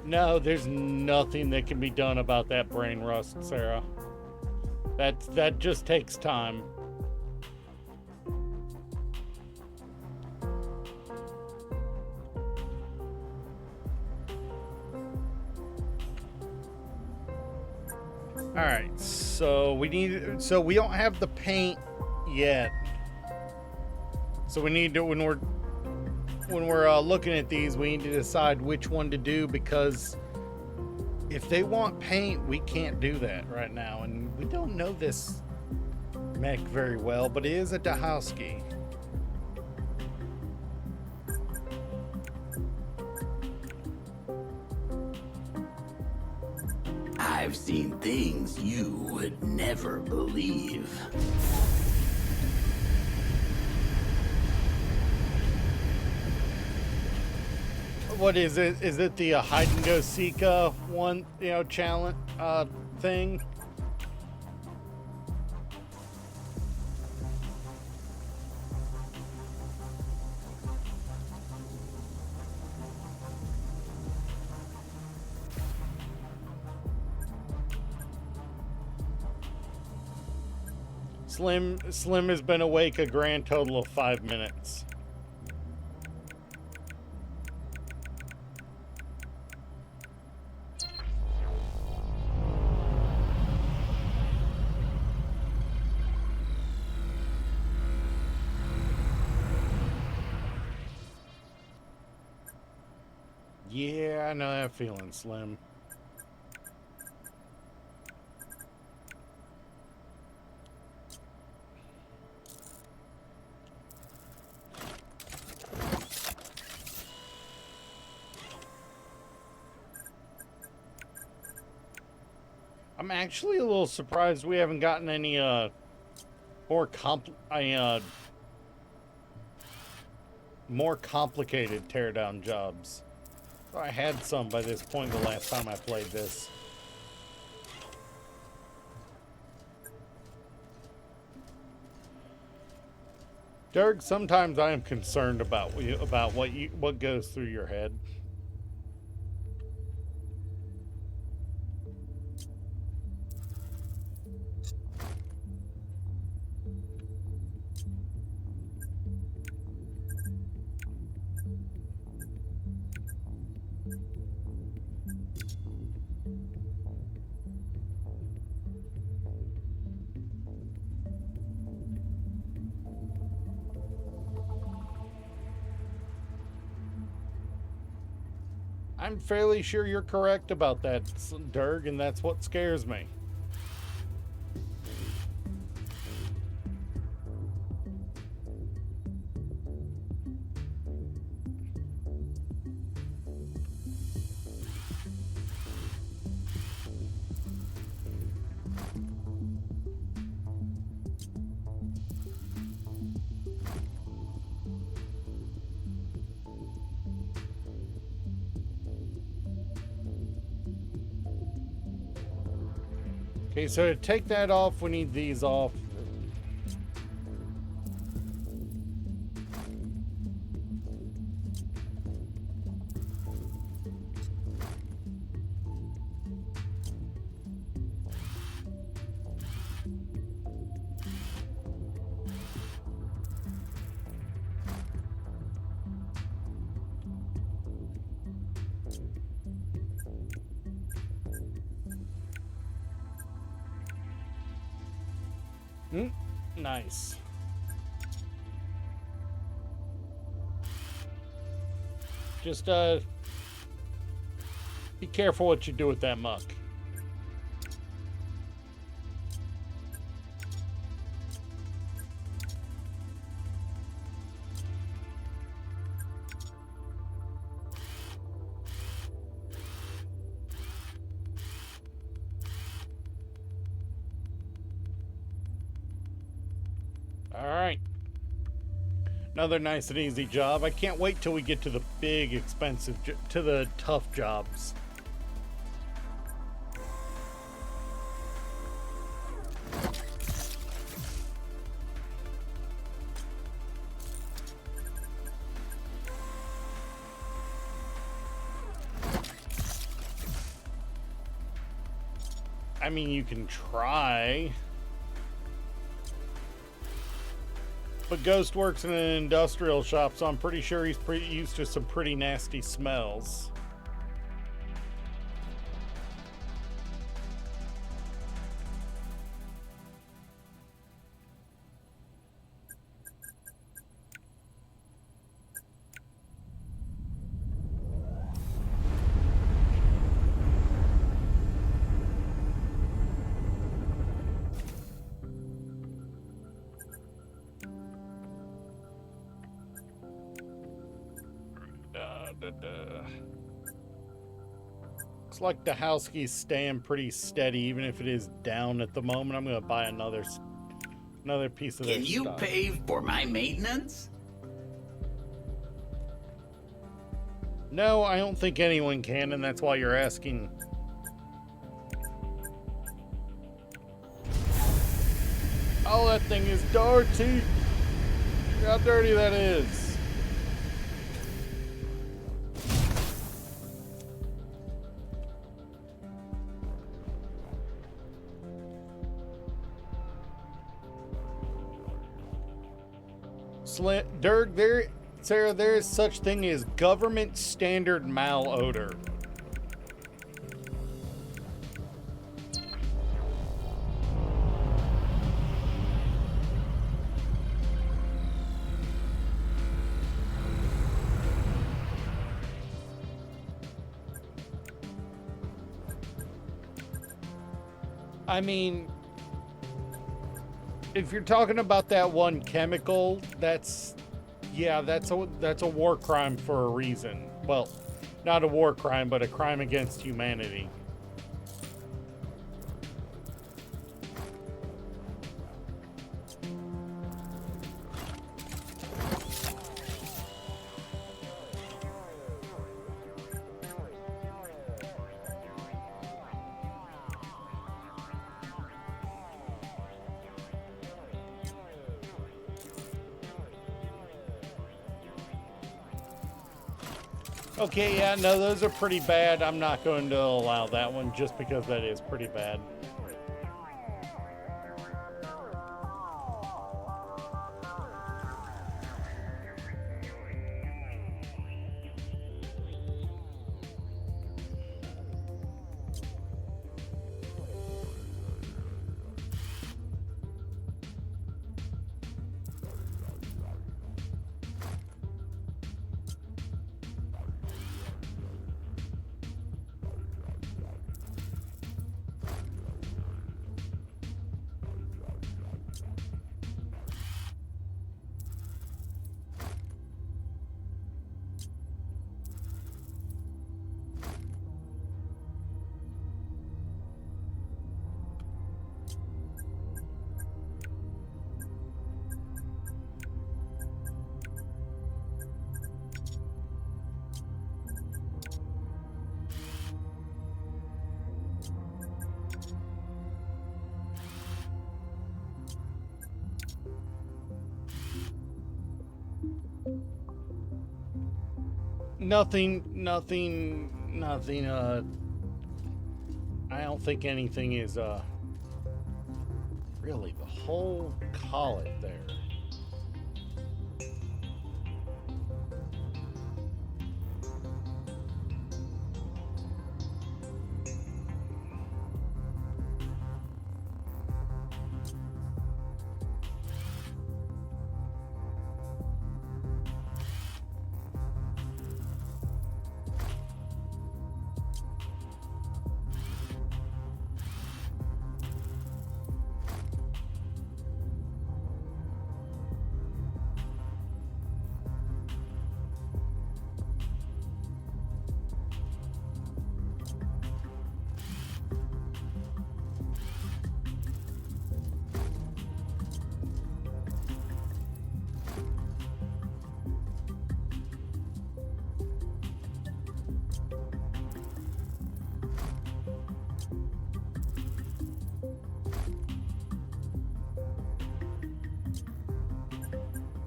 No, there's nothing that can be done about that brain rust, Sarah. That just takes time. All right, so we don't have the paint yet. So we need to, when we're looking at these, we need to decide which one to do, because if they want paint, we can't do that right now, and we don't know this mech very well, but it is a Dahowski. I've seen things you would never believe. What is it? Is it the hide and go seek one, challenge thing? Slim has been awake a grand total of 5 minutes. Yeah, I know that feeling, Slim. I'm actually a little surprised we haven't gotten any more complicated teardown jobs. I had some by this point the last time I played this. Dirk, sometimes I am concerned about what goes through your head. I'm fairly sure you're correct about that, Dirk, and that's what scares me. Okay, so to take that off, we need these off. Nice. Just be careful what you do with that muck. Alright. Another nice and easy job. I can't wait till we get to the big, expensive, to the tough jobs. I mean, you can try. But Ghost works in an industrial shop, so I'm pretty sure he's pretty used to some pretty nasty smells. Looks like the house keys staying pretty steady, even if it is down at the moment. I'm gonna buy another piece of this. Can you pay for my maintenance? No, I don't think anyone can, and that's why you're asking. Oh, that thing is dirty. Look how dirty that is. Dirk, Sarah, there is such thing as government standard malodor. I mean, if you're talking about that one chemical, that's a war crime for a reason. Well, not a war crime, but a crime against humanity. Okay, yeah, no, those are pretty bad. I'm not going to allow that one just because that is pretty bad. Nothing, I don't think anything is, really the whole collet there.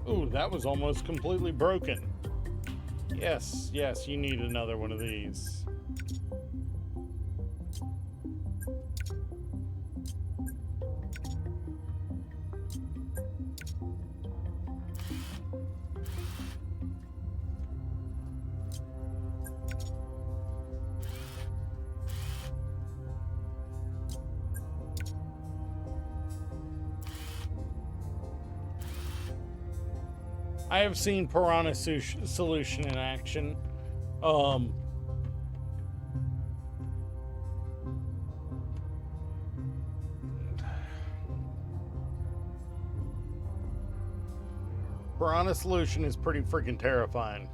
Ooh, that was almost completely broken. Yes, yes, you need another one of these. I have seen Piranha Solution in action. Piranha Solution is pretty freaking terrifying.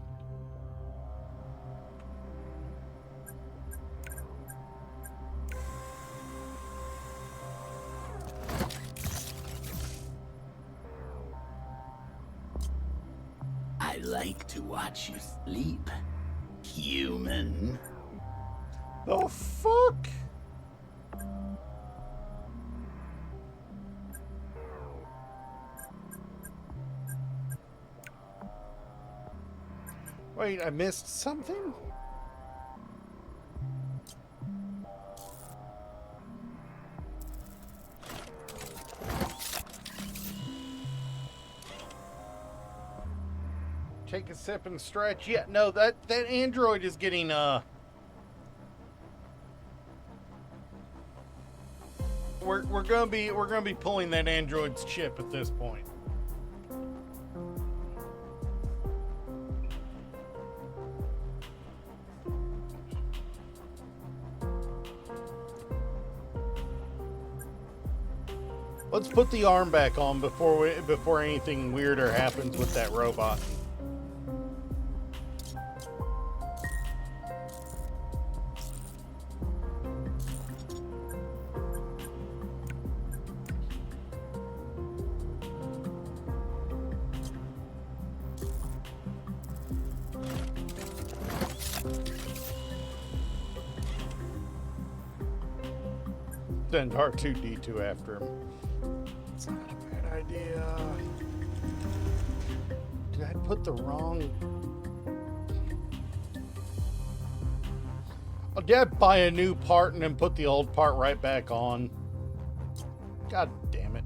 I like to watch you sleep, human. The fuck? Wait, I missed something? Take a sip and stretch. Yeah, no, that android is getting we're gonna be pulling that android's chip at this point. Let's put the arm back on before anything weirder happens with that robot. Send R2-D2 after him. It's not a bad idea. Did I put the wrong... Did I buy a new part and then put the old part right back on? God damn it.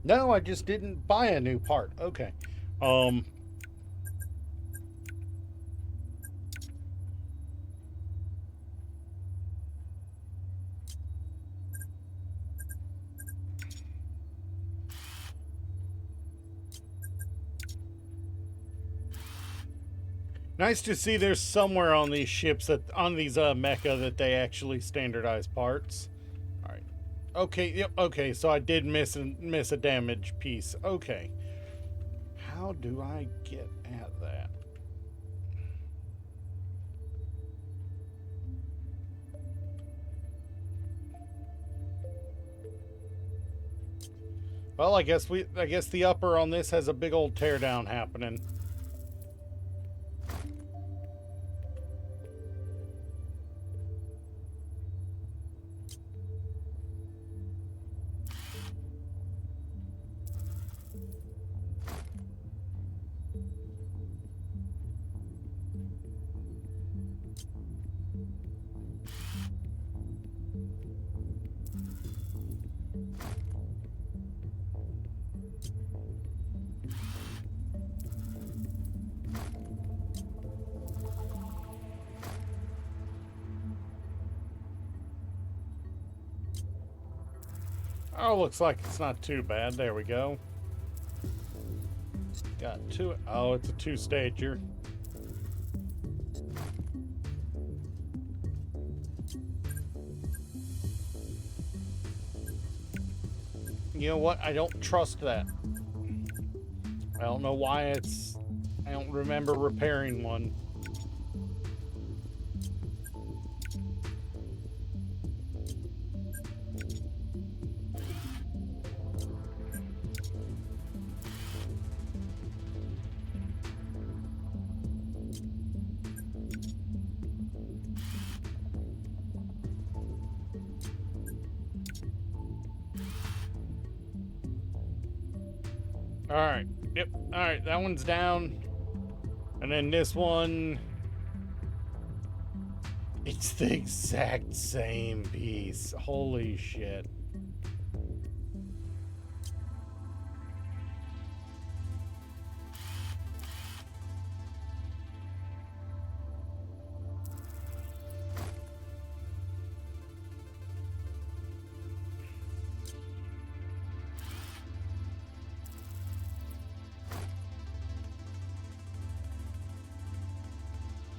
No, I just didn't buy a new part. Okay. Nice to see there's somewhere on these ships that on these mecha that they actually standardize parts. All right. Okay. Yep. Okay. So I did miss a damage piece. Okay. How do I get at that? Well, I guess the upper on this has a big old teardown happening. Oh, looks like it's not too bad. There we go. Got two. Oh, it's a two-stager. You know what? I don't trust that. I don't know why it's... I don't remember repairing one. Alright. Yep. Alright, that one's down. And then this one... It's the exact same piece. Holy shit.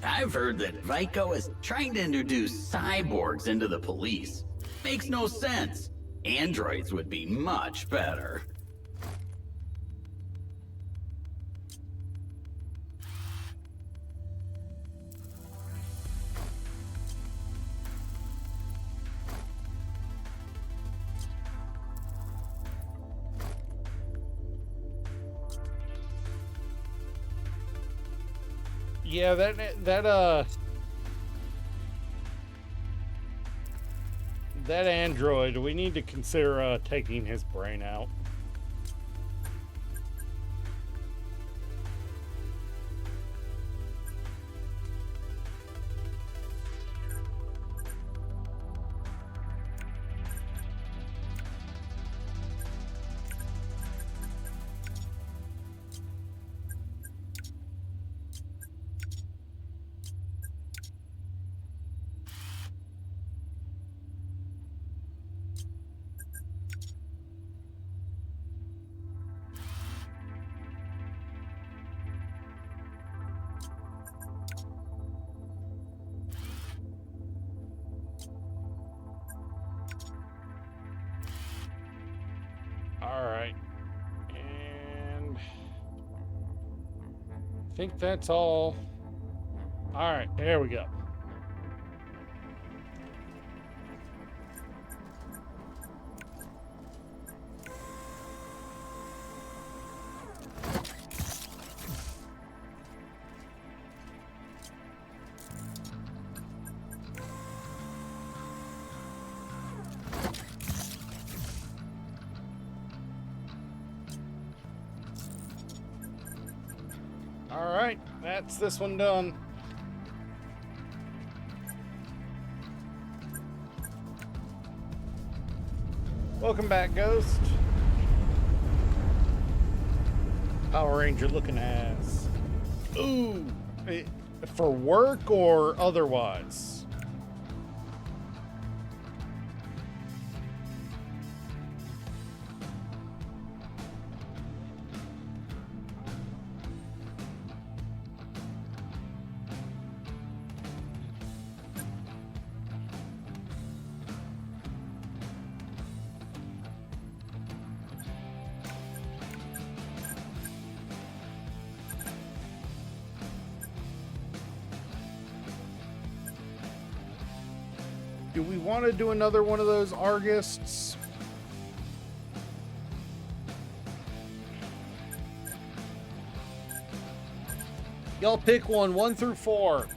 I've heard that Vico is trying to introduce cyborgs into the police. Makes no sense. Androids would be much better. Yeah, that android, we need to consider taking his brain out. Alright. And I think that's all. All right, there we go. All right, that's this one done. Welcome back, Ghost. Power Ranger looking ass. Ooh, for work or otherwise? Do we want to do another one of those Argists? Y'all pick one through 4.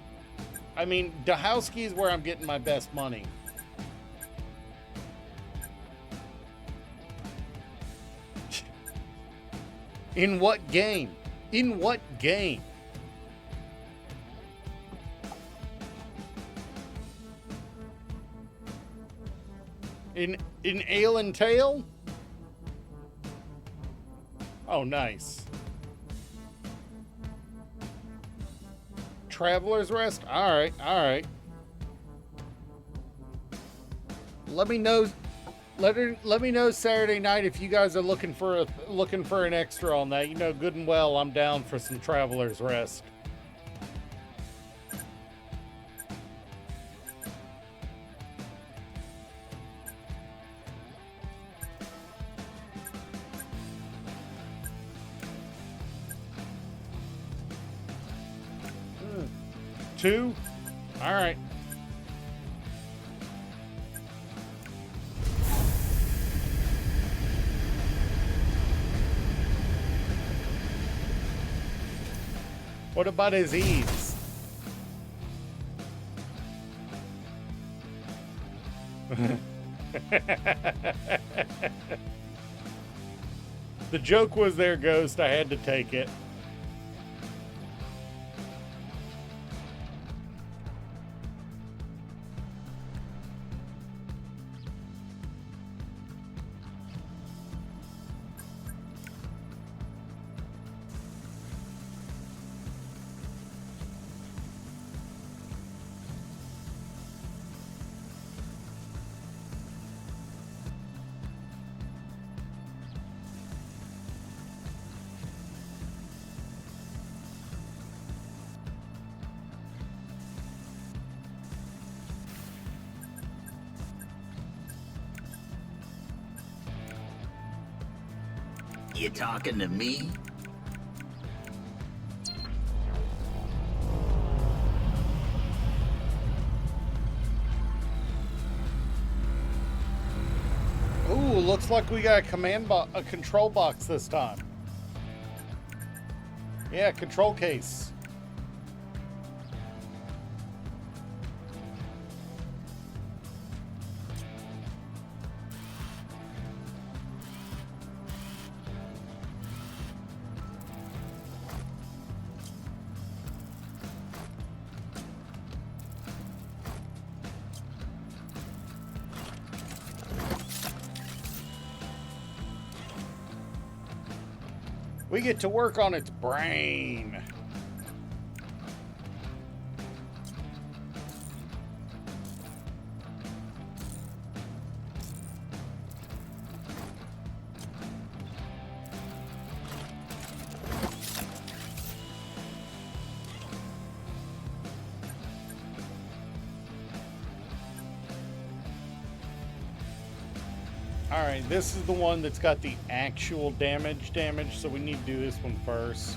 I mean, Dahowski is where I'm getting my best money. In what game? In what game? In Ale and Tail? Oh, nice. Traveler's Rest? Alright, alright. Let me know Saturday night if you guys are looking for an extra on that. You know good and well I'm down for some Traveler's Rest. Two? All right. What about his ease? The joke was there, Ghost. I had to take it. You talking to me? Ooh, looks like we got a control box this time. Yeah, control case. We get to work on its brain. All right, this is the one that's got the actual damage, so we need to do this one first.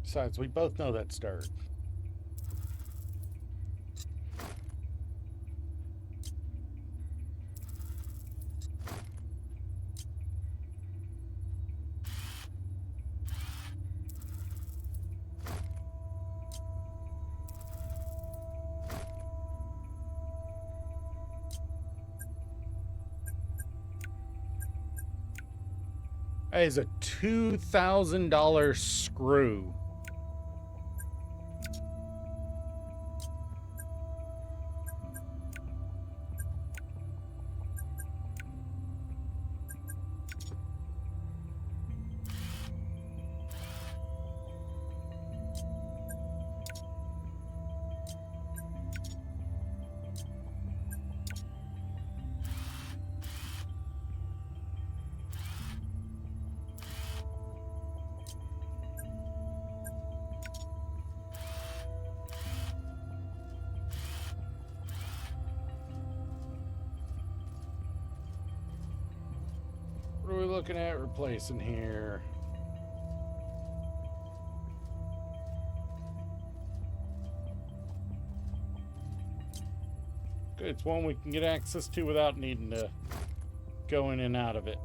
Besides, we both know that's dirt. That is a $2,000 screw. What are we looking at replacing here? Good, it's one we can get access to without needing to go in and out of it.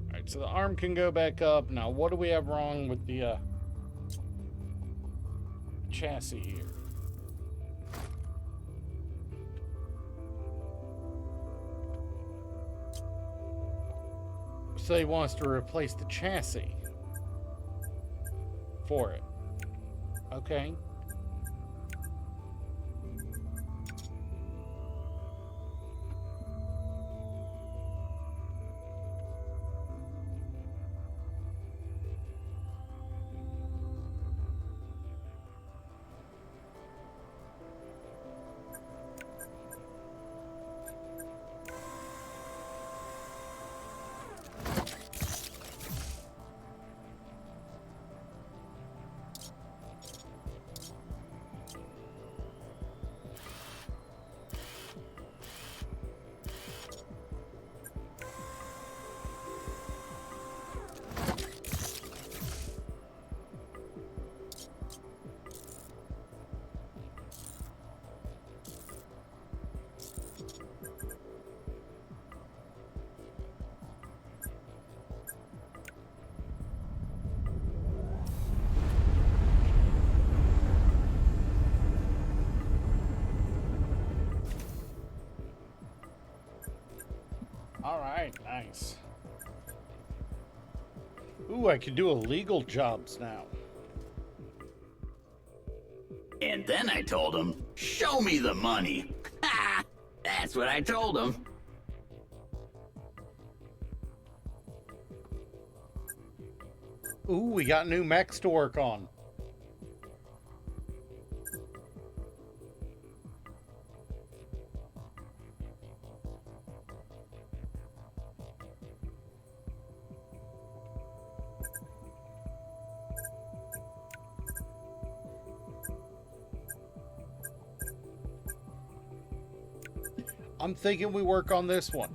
Alright, so the arm can go back up. Now, what do we have wrong with the chassis here? So he wants to replace the chassis for it. Okay. All right, nice. Ooh, I can do illegal jobs now. And then I told him, show me the money. Ha! That's what I told him. Ooh, we got new mechs to work on. I'm thinking we work on this one.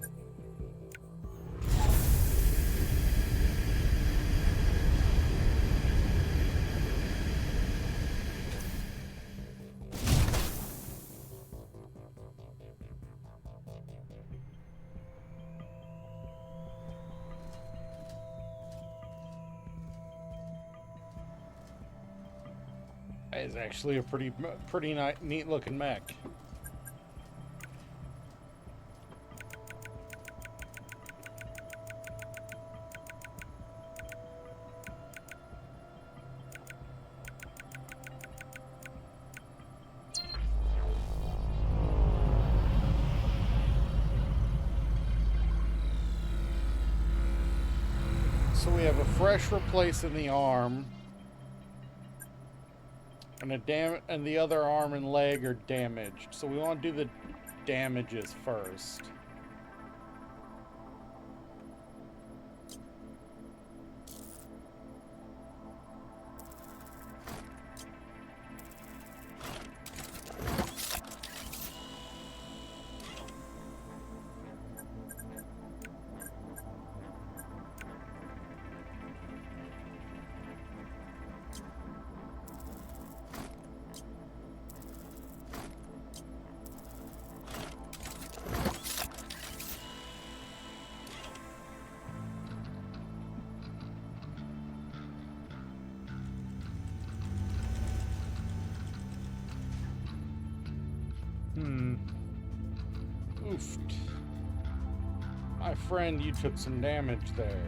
That is actually a pretty neat looking mech. So we have a fresh replace in the arm, and the other arm and leg are damaged. So we want to do the damages first. Oofed. My friend, you took some damage there.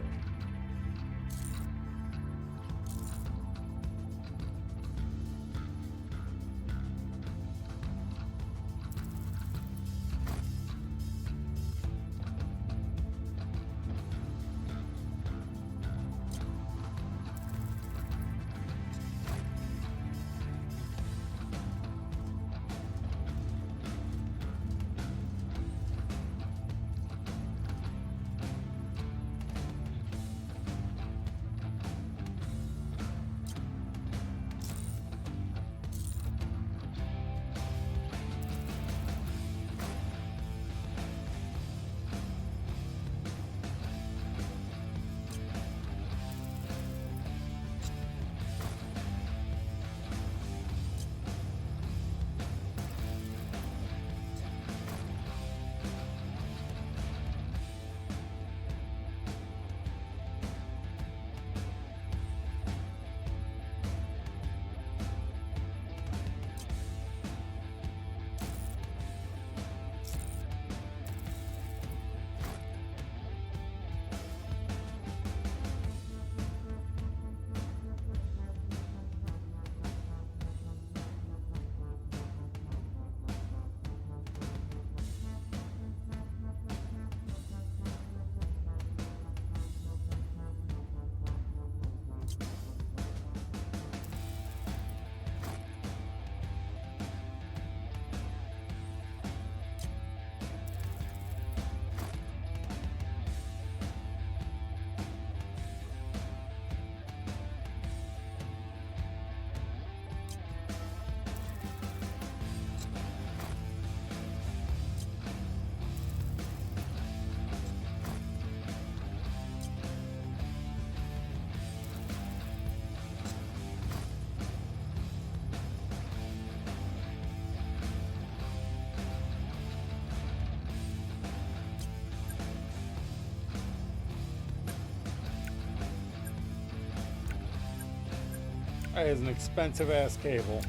That is an expensive ass cable.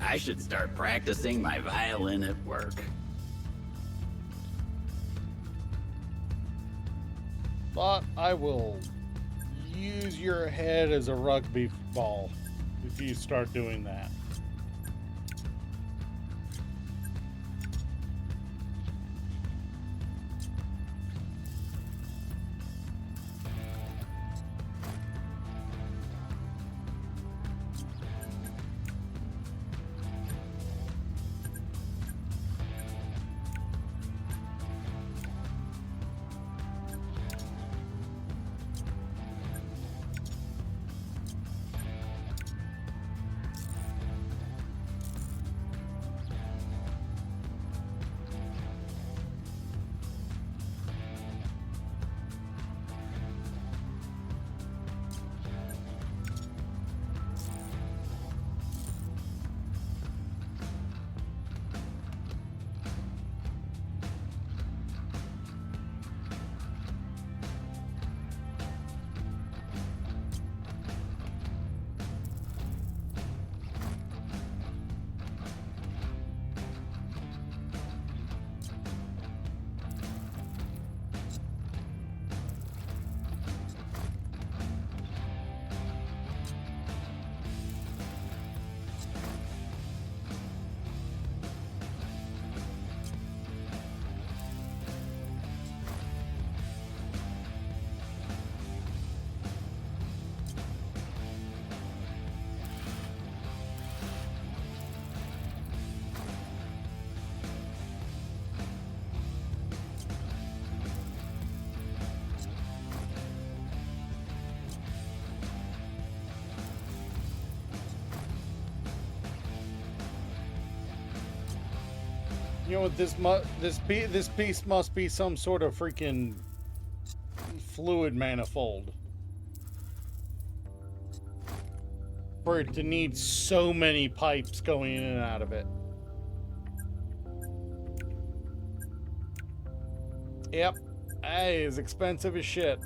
I should start practicing my violin at work. But I will use your head as a rugby ball if you start doing that. You know what? This piece must be some sort of freaking fluid manifold. for it to need so many pipes going in and out of it. Yep. That is expensive as shit.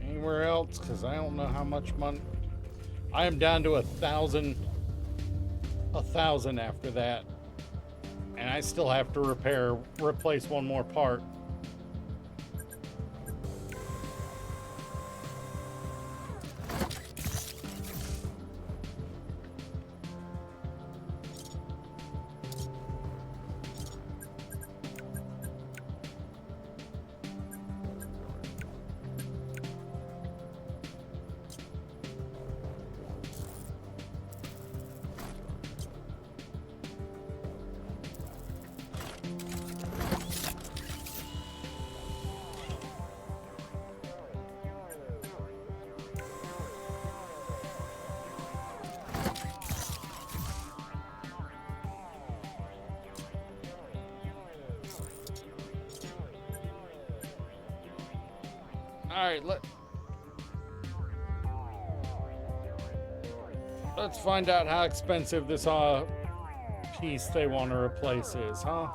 Anywhere else? Because I don't know how much money. I am down to 1,000 after that, and I still have to replace one more part. All right, let's find out how expensive this piece they want to replace is, huh?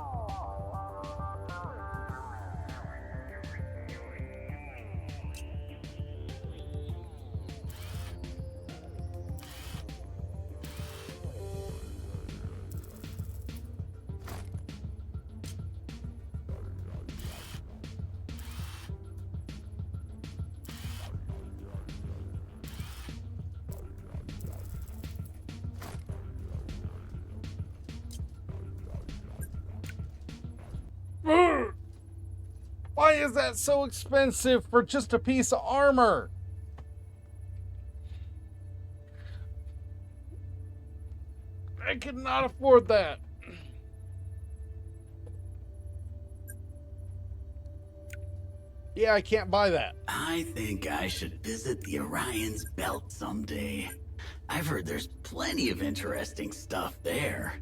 Why is that so expensive for just a piece of armor? I could not afford that. Yeah, I can't buy that. I think I should visit the Orion's Belt someday. I've heard there's plenty of interesting stuff there.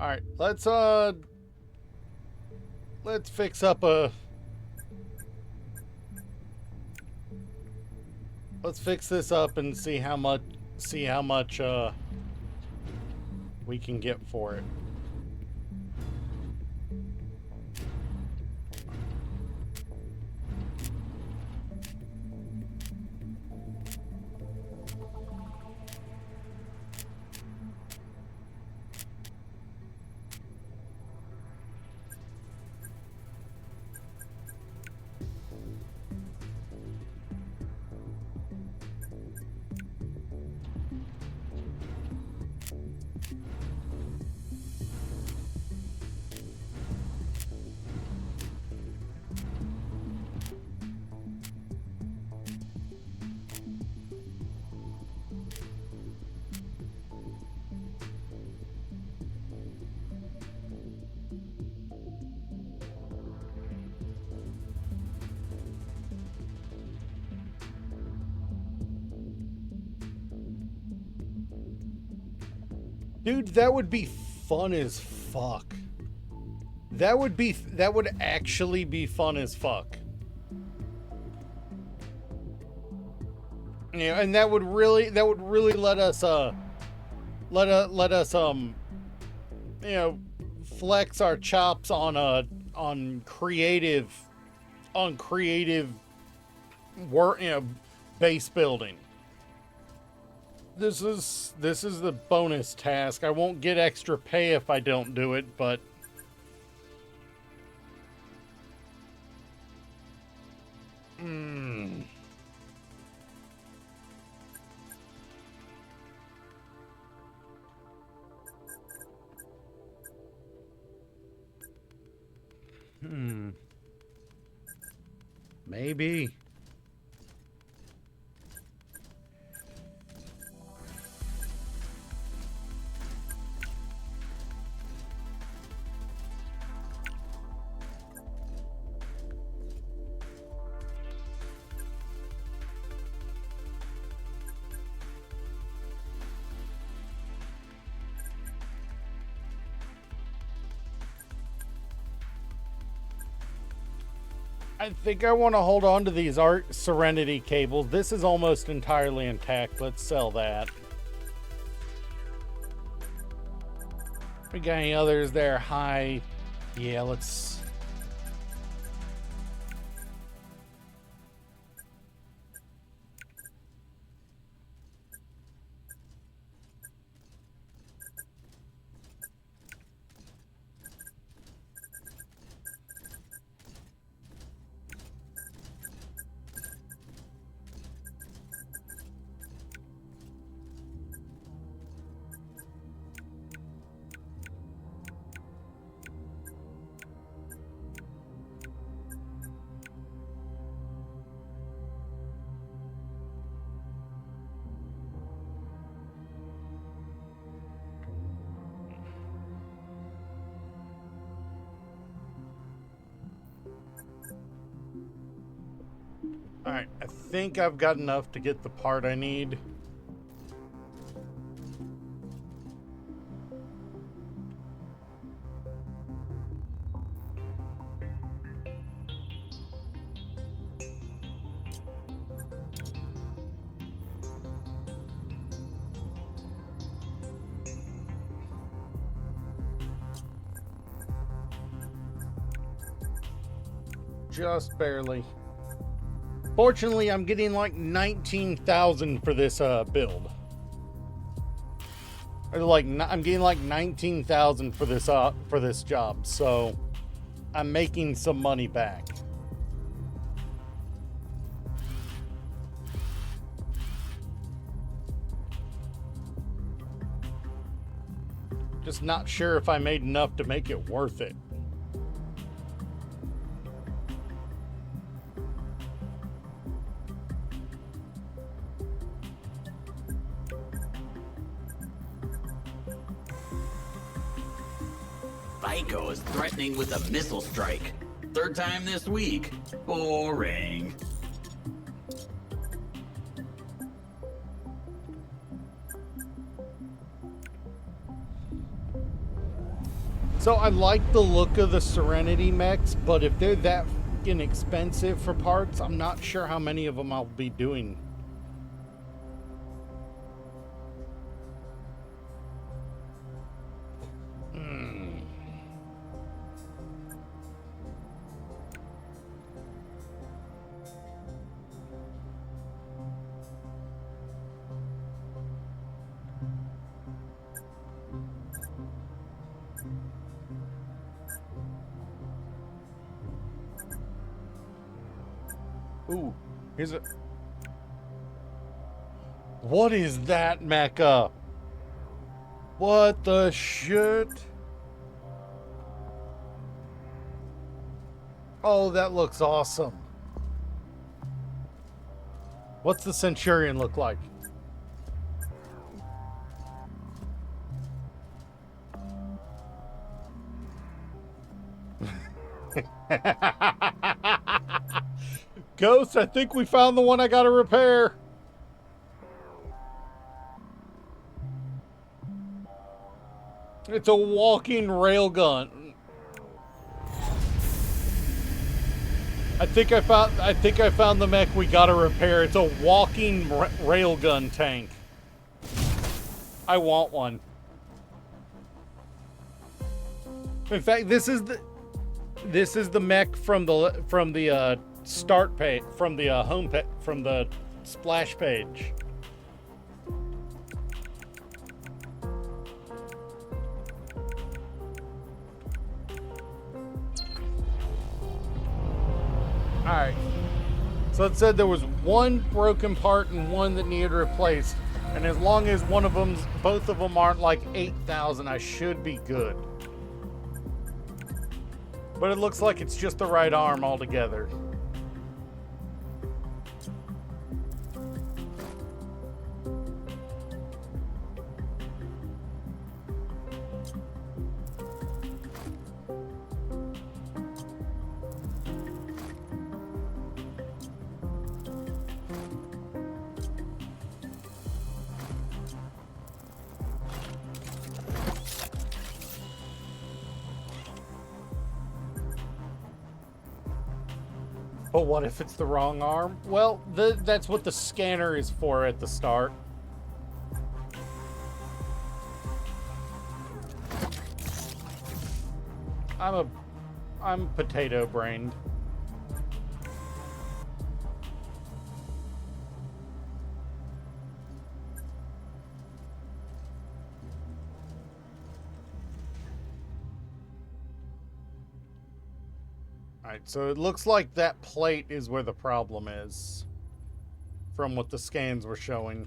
All right, let's fix up a. Let's fix this up and see how much we can get for it. Dude, that would be fun as fuck. That would actually be fun as fuck. Yeah, and that would really let us you know, flex our chops on creative work, you know, base building. This is the bonus task. I won't get extra pay if I don't do it, but Mm. Maybe. I think I want to hold on to these Art Serenity cables. This is almost entirely intact. Let's sell that. We got any others there? High. Yeah, let's. Alright, I think I've got enough to get the part I need. Just barely. Fortunately, I'm getting like 19,000 for this build. Or like I'm getting like 19,000 for this job, so I'm making some money back. Just not sure if I made enough to make it worth it. Vico is threatening with a missile strike. Third time this week. Boring. So I like the look of the Serenity mechs, but if they're that inexpensive for parts, I'm not sure how many of them I'll be doing. Ooh, here's a... What is that mecha? What the shit? Oh, that looks awesome. What's the Centurion look like? Ghost, I think we found the one I gotta repair. It's a walking railgun. I think I found the mech we gotta repair. It's a walking railgun tank. I want one. In fact, this is the mech from the start page, from the home page, from the splash page. All right. So it said there was one broken part and one that needed replaced. And as long as both of them aren't like 8,000, I should be good. But it looks like it's just the right arm altogether. But what if it's the wrong arm? Well, that's what the scanner is for at the start. I'm potato brained. Alright, so it looks like that plate is where the problem is, from what the scans were showing.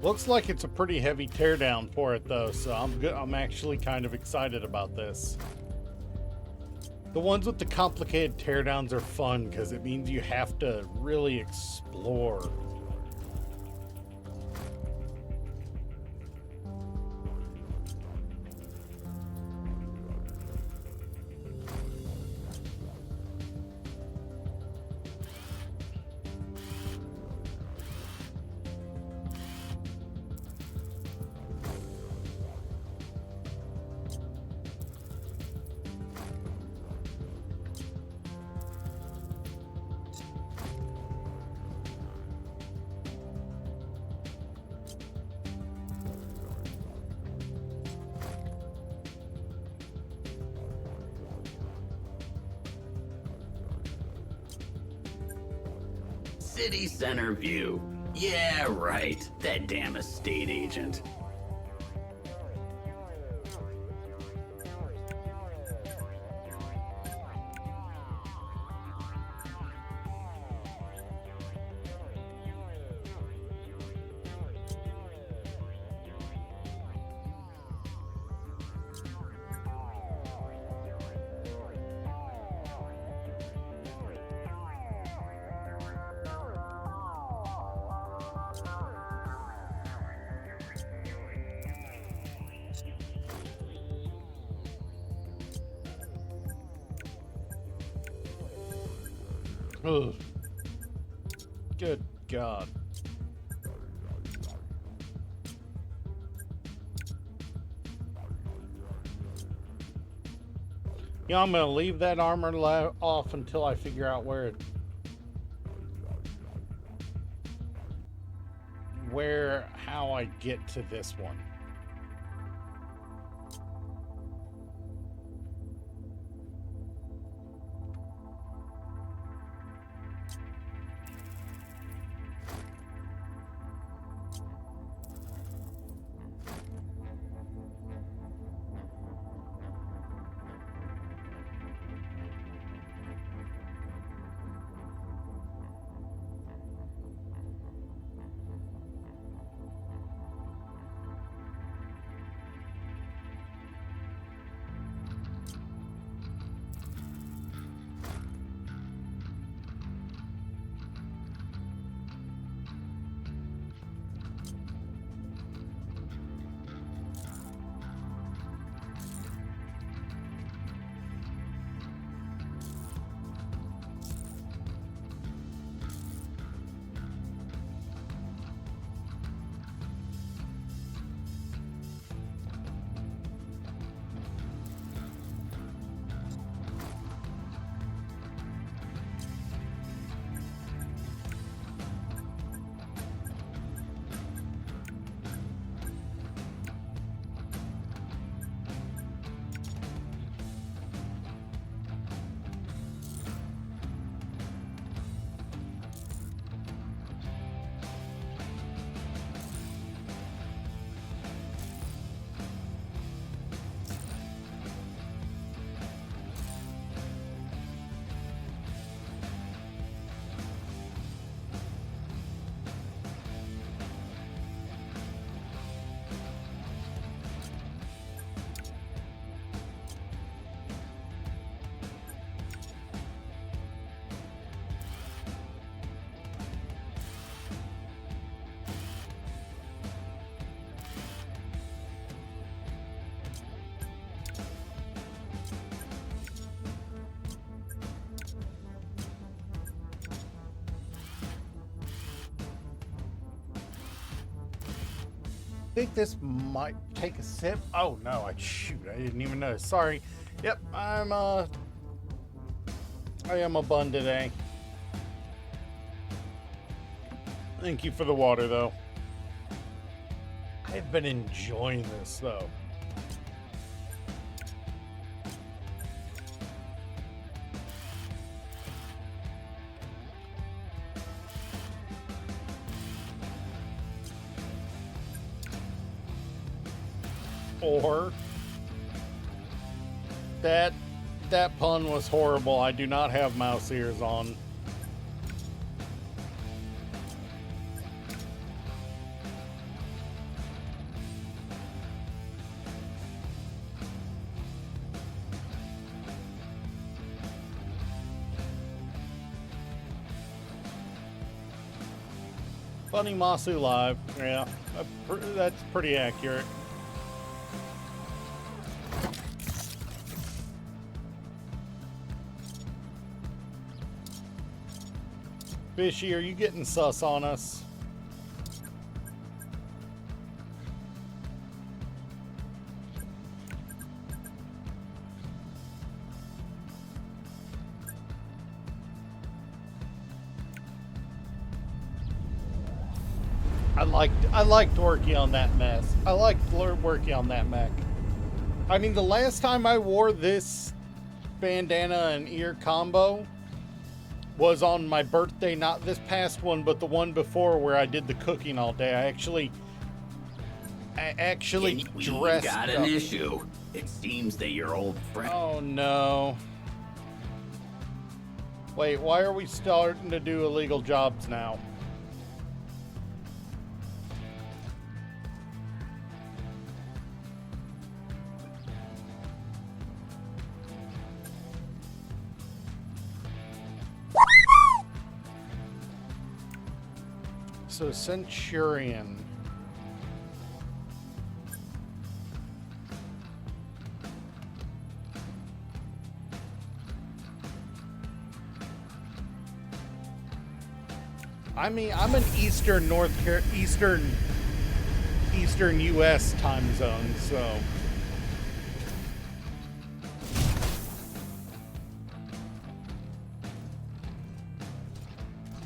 Looks like it's a pretty heavy teardown for it though, so I'm actually kind of excited about this. The ones with the complicated teardowns are fun because it means you have to really explore. City center view. Yeah, right. That damn estate agent. Ugh. Good God. Yeah, I'm gonna leave that armor off until I figure out how I get to this one. think this might take a sip. Oh no, shoot, I didn't even notice. Sorry. Yep, I am a bun today. Thank you for the water though. I've been enjoying this though. Or that pun was horrible. I do not have mouse ears on. Funny Masu live. Yeah, that's pretty accurate. Fishy, are you getting sus on us? I liked working on that mess. I liked working on that mech. I mean, the last time I wore this bandana and ear combo was on my birthday, not this past one, but the one before where I did the cooking all day. I actually dressed got an issue. It seems that your old friend... Oh no. Wait, why are we starting to do illegal jobs now? So Centurion. I mean, I'm an Eastern U.S. time zone, so.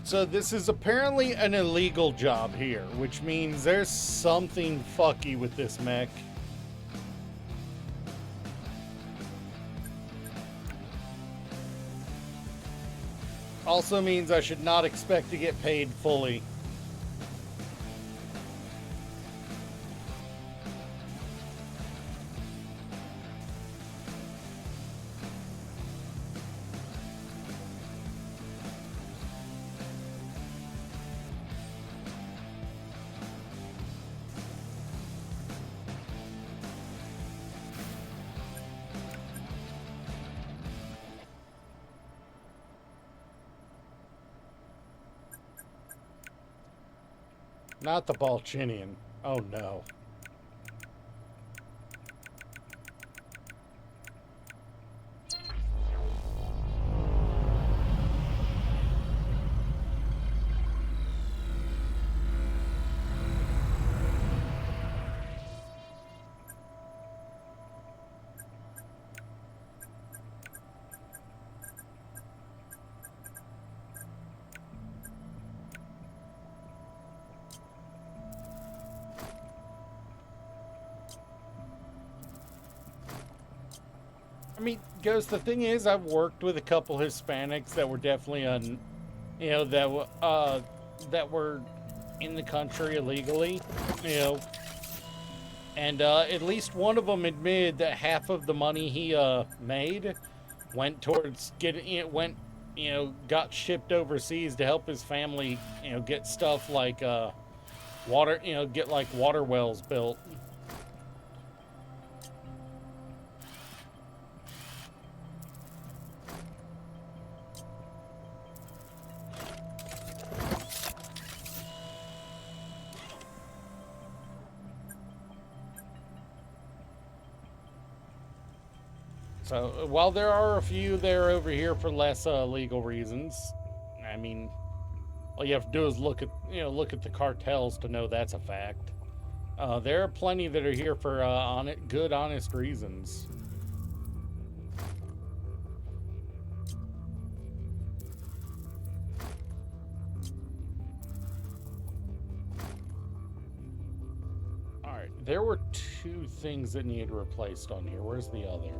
So this is apparently an illegal job here, which means there's something fucky with this mech. Also means I should not expect to get paid fully. Not the Balchinian. Oh no. I mean, Ghost, the thing is, I've worked with a couple Hispanics that were definitely that were in the country illegally, and at least one of them admitted that half of the money he made went towards got shipped overseas to help his family, get stuff like water, get like water wells built. So while there are a few there over here for less legal reasons, I mean, all you have to do is look at the cartels to know that's a fact. There are plenty that are here for good, honest reasons. Alright, there were 2 things that needed replaced on here. Where's the other?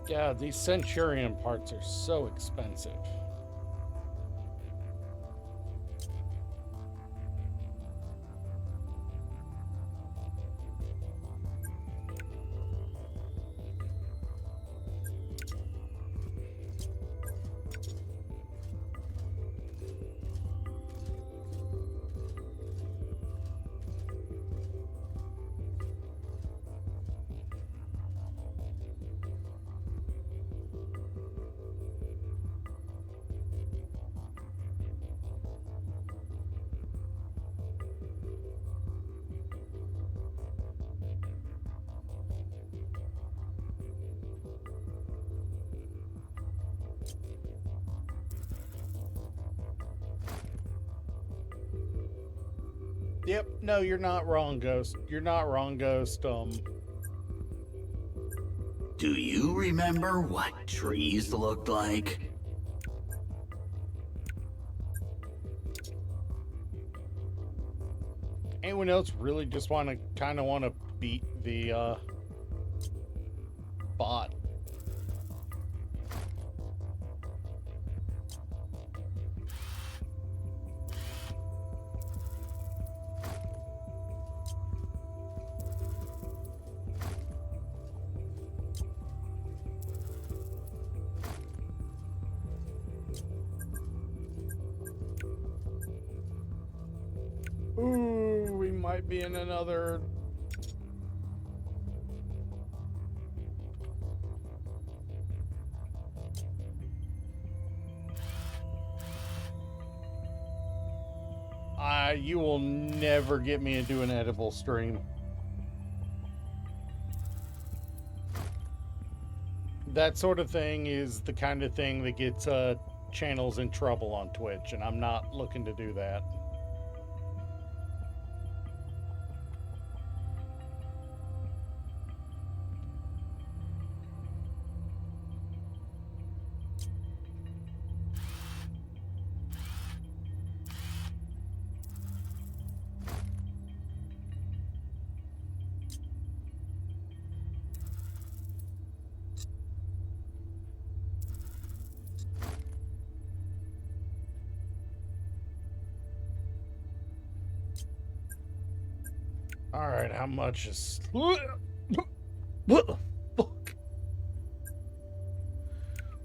Yeah, these Centurion parts are so expensive. Yep, no, you're not wrong, Ghost. You're not wrong, Ghost. Do you remember what trees looked like? Anyone else really just kind of want to beat the bot? Ooh, we might be in another... you will never get me into an edible stream. That sort of thing is the kind of thing that gets channels in trouble on Twitch, and I'm not looking to do that. Alright, how much is... What the fuck?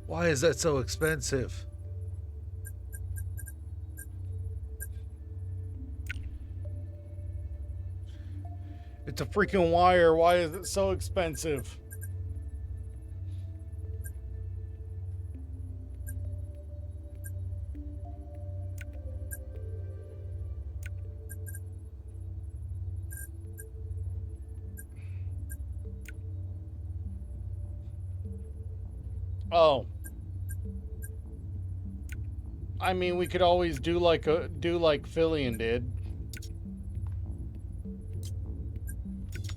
Why is that so expensive? It's a freaking wire. Why is it so expensive? Oh. I mean, we could always do like Fillion did.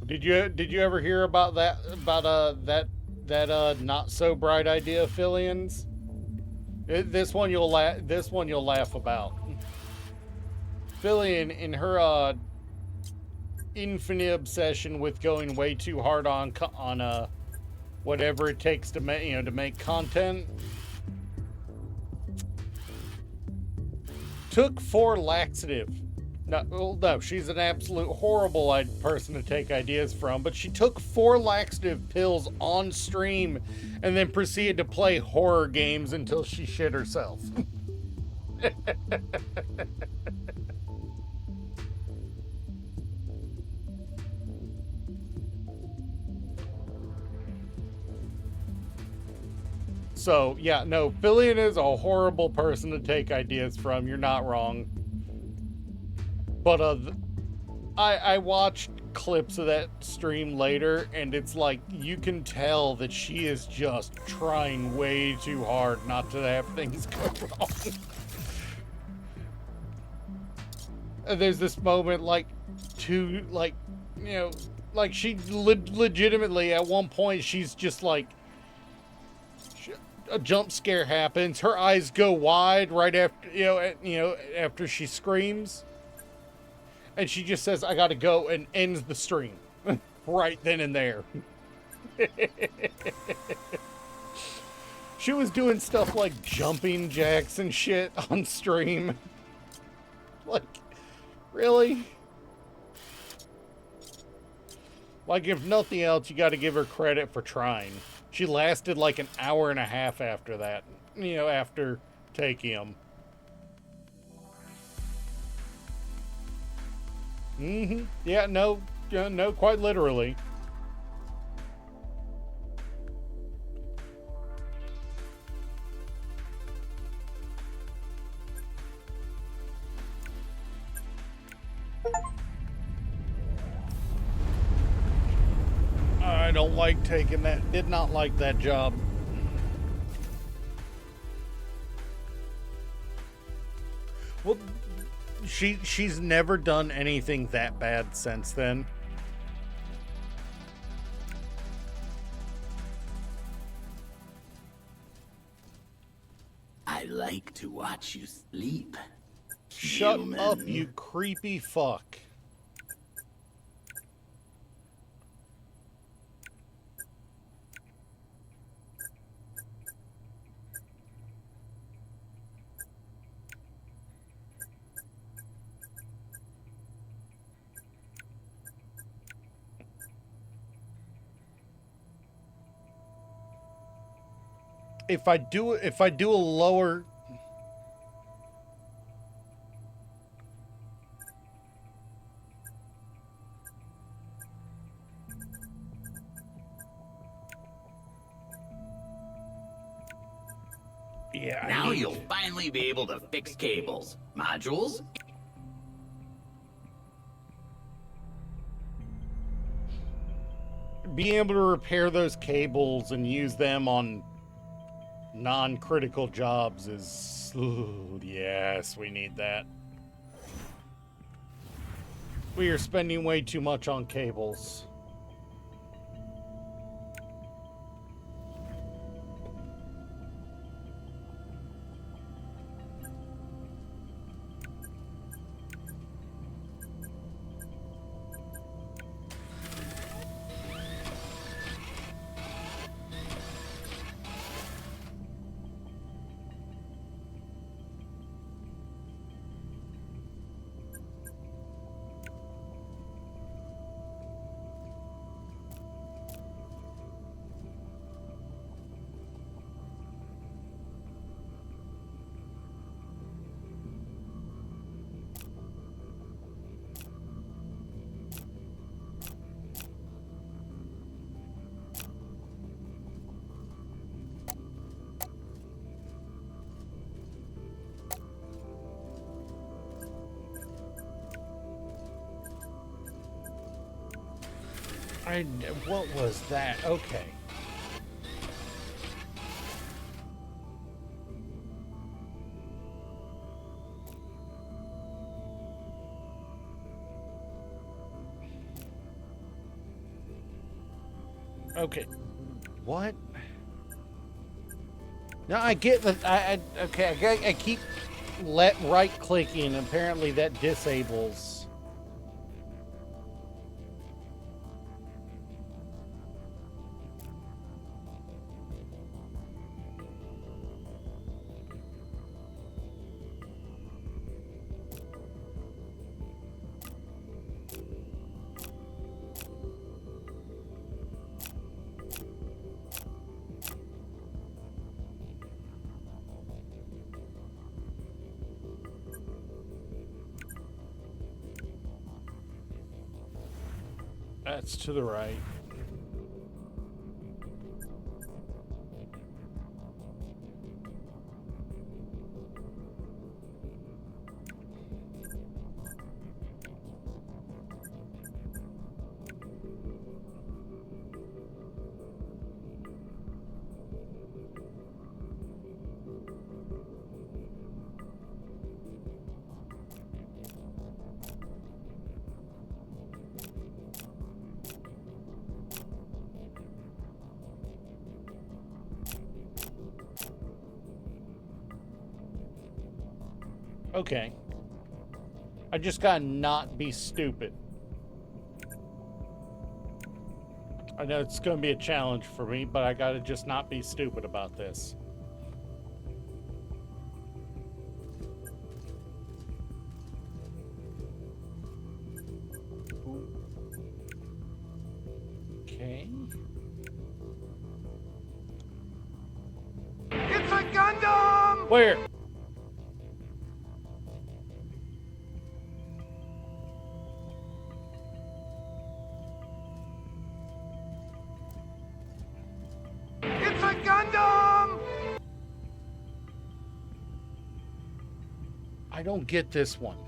Did you ever hear about that not so bright idea of Fillion's? This one you'll laugh about. Fillion, in her infinite obsession with going way too hard on whatever it takes to make content, took 4 laxative. No, she's an absolute horrible person to take ideas from, but she took 4 laxative pills on stream and then proceeded to play horror games until she shit herself. So, yeah, no, Fillion is a horrible person to take ideas from. You're not wrong. But I watched clips of that stream later, and it's like you can tell that she is just trying way too hard not to have things go wrong. And there's this moment, like, you know, like she legitimately at one point she's just like, a jump scare happens, her eyes go wide right after after she screams, and she just says, "I gotta go," and ends the stream right then and there. She was doing stuff like jumping jacks and shit on stream. Like, really? Like, if nothing else, you gotta give her credit for trying. She lasted like an hour and a half after that, after taking him. Yeah, no, quite literally. I don't like taking that. Did not like that job. Well, she's never done anything that bad since then. I like to watch you sleep. Shut Human. up, you creepy fuck. If I do a lower, yeah, Now you'll finally be able to fix cables, modules. being able to repair those cables and use them on non-critical jobs is, ooh, yes, we need that. We are spending way too much on cables. What was that? Okay. Okay. What? No, I get that. Okay, I keep right clicking. Apparently that disables. That's to the right. Okay. I just gotta not be stupid. I know it's gonna be a challenge for me, but I gotta just not be stupid about this. Okay. It's a Gundam! Where? It's a Gundam! I don't get this one.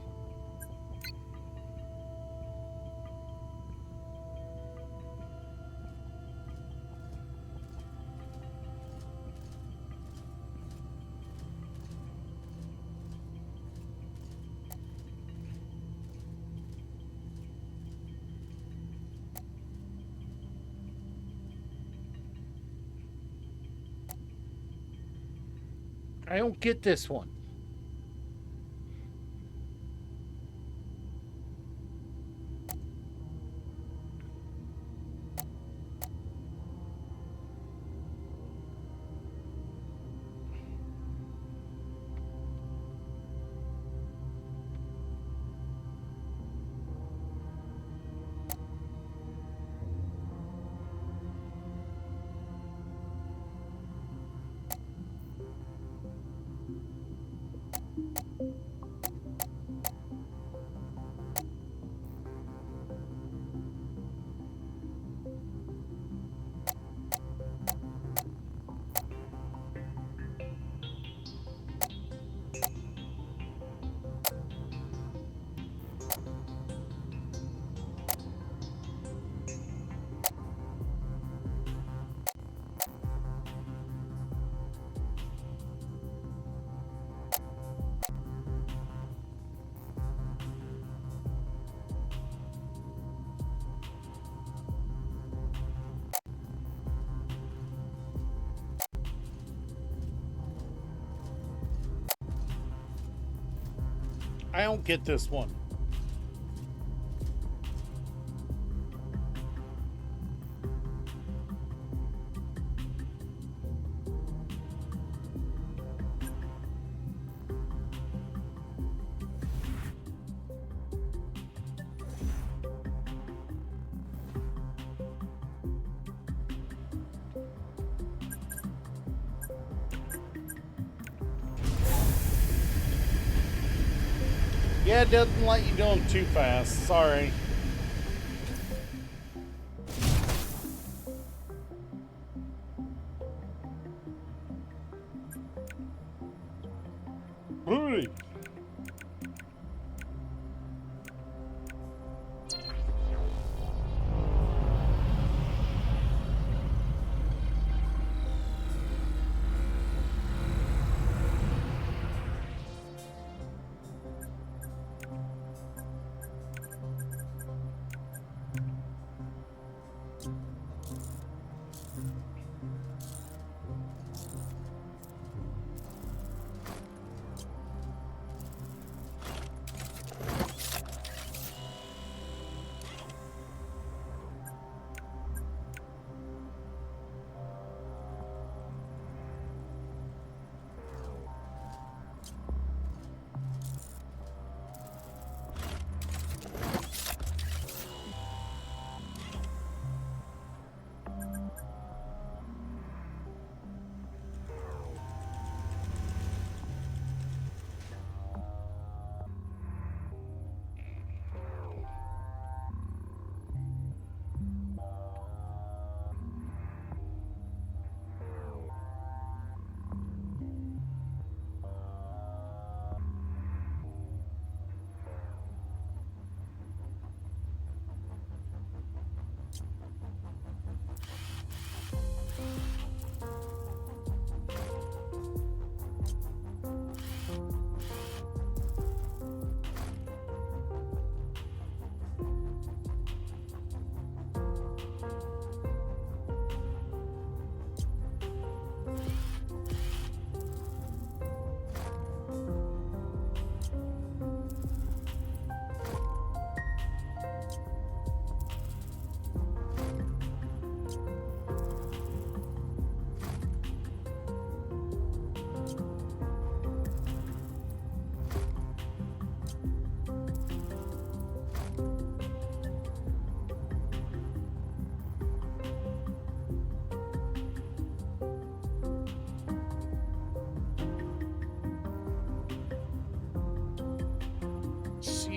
I don't get this one. I don't get this one. Yeah, it doesn't let you do them too fast. Sorry. Hurry.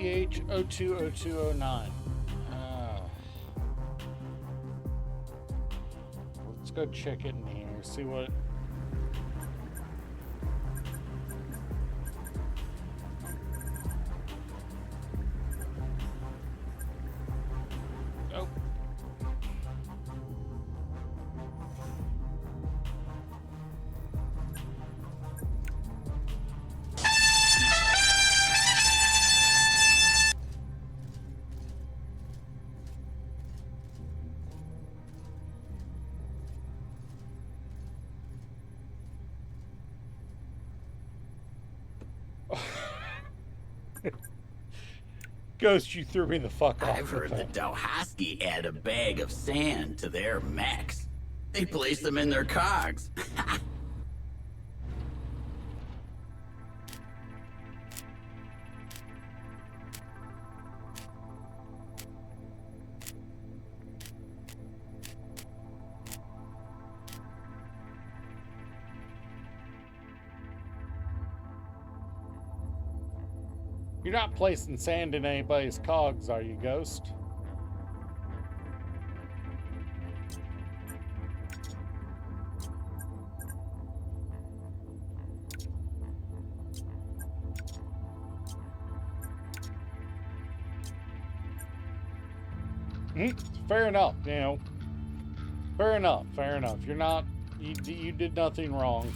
CH020209. Let's go check it in here. See what. Oh. Ghost, you threw me the fuck off. I've heard the Dowhosky add a bag of sand to their mechs. They place them in their cogs. You're not placing sand in anybody's cogs, are you, Ghost? Fair enough, you know. Fair enough, fair enough. You're not, you did nothing wrong.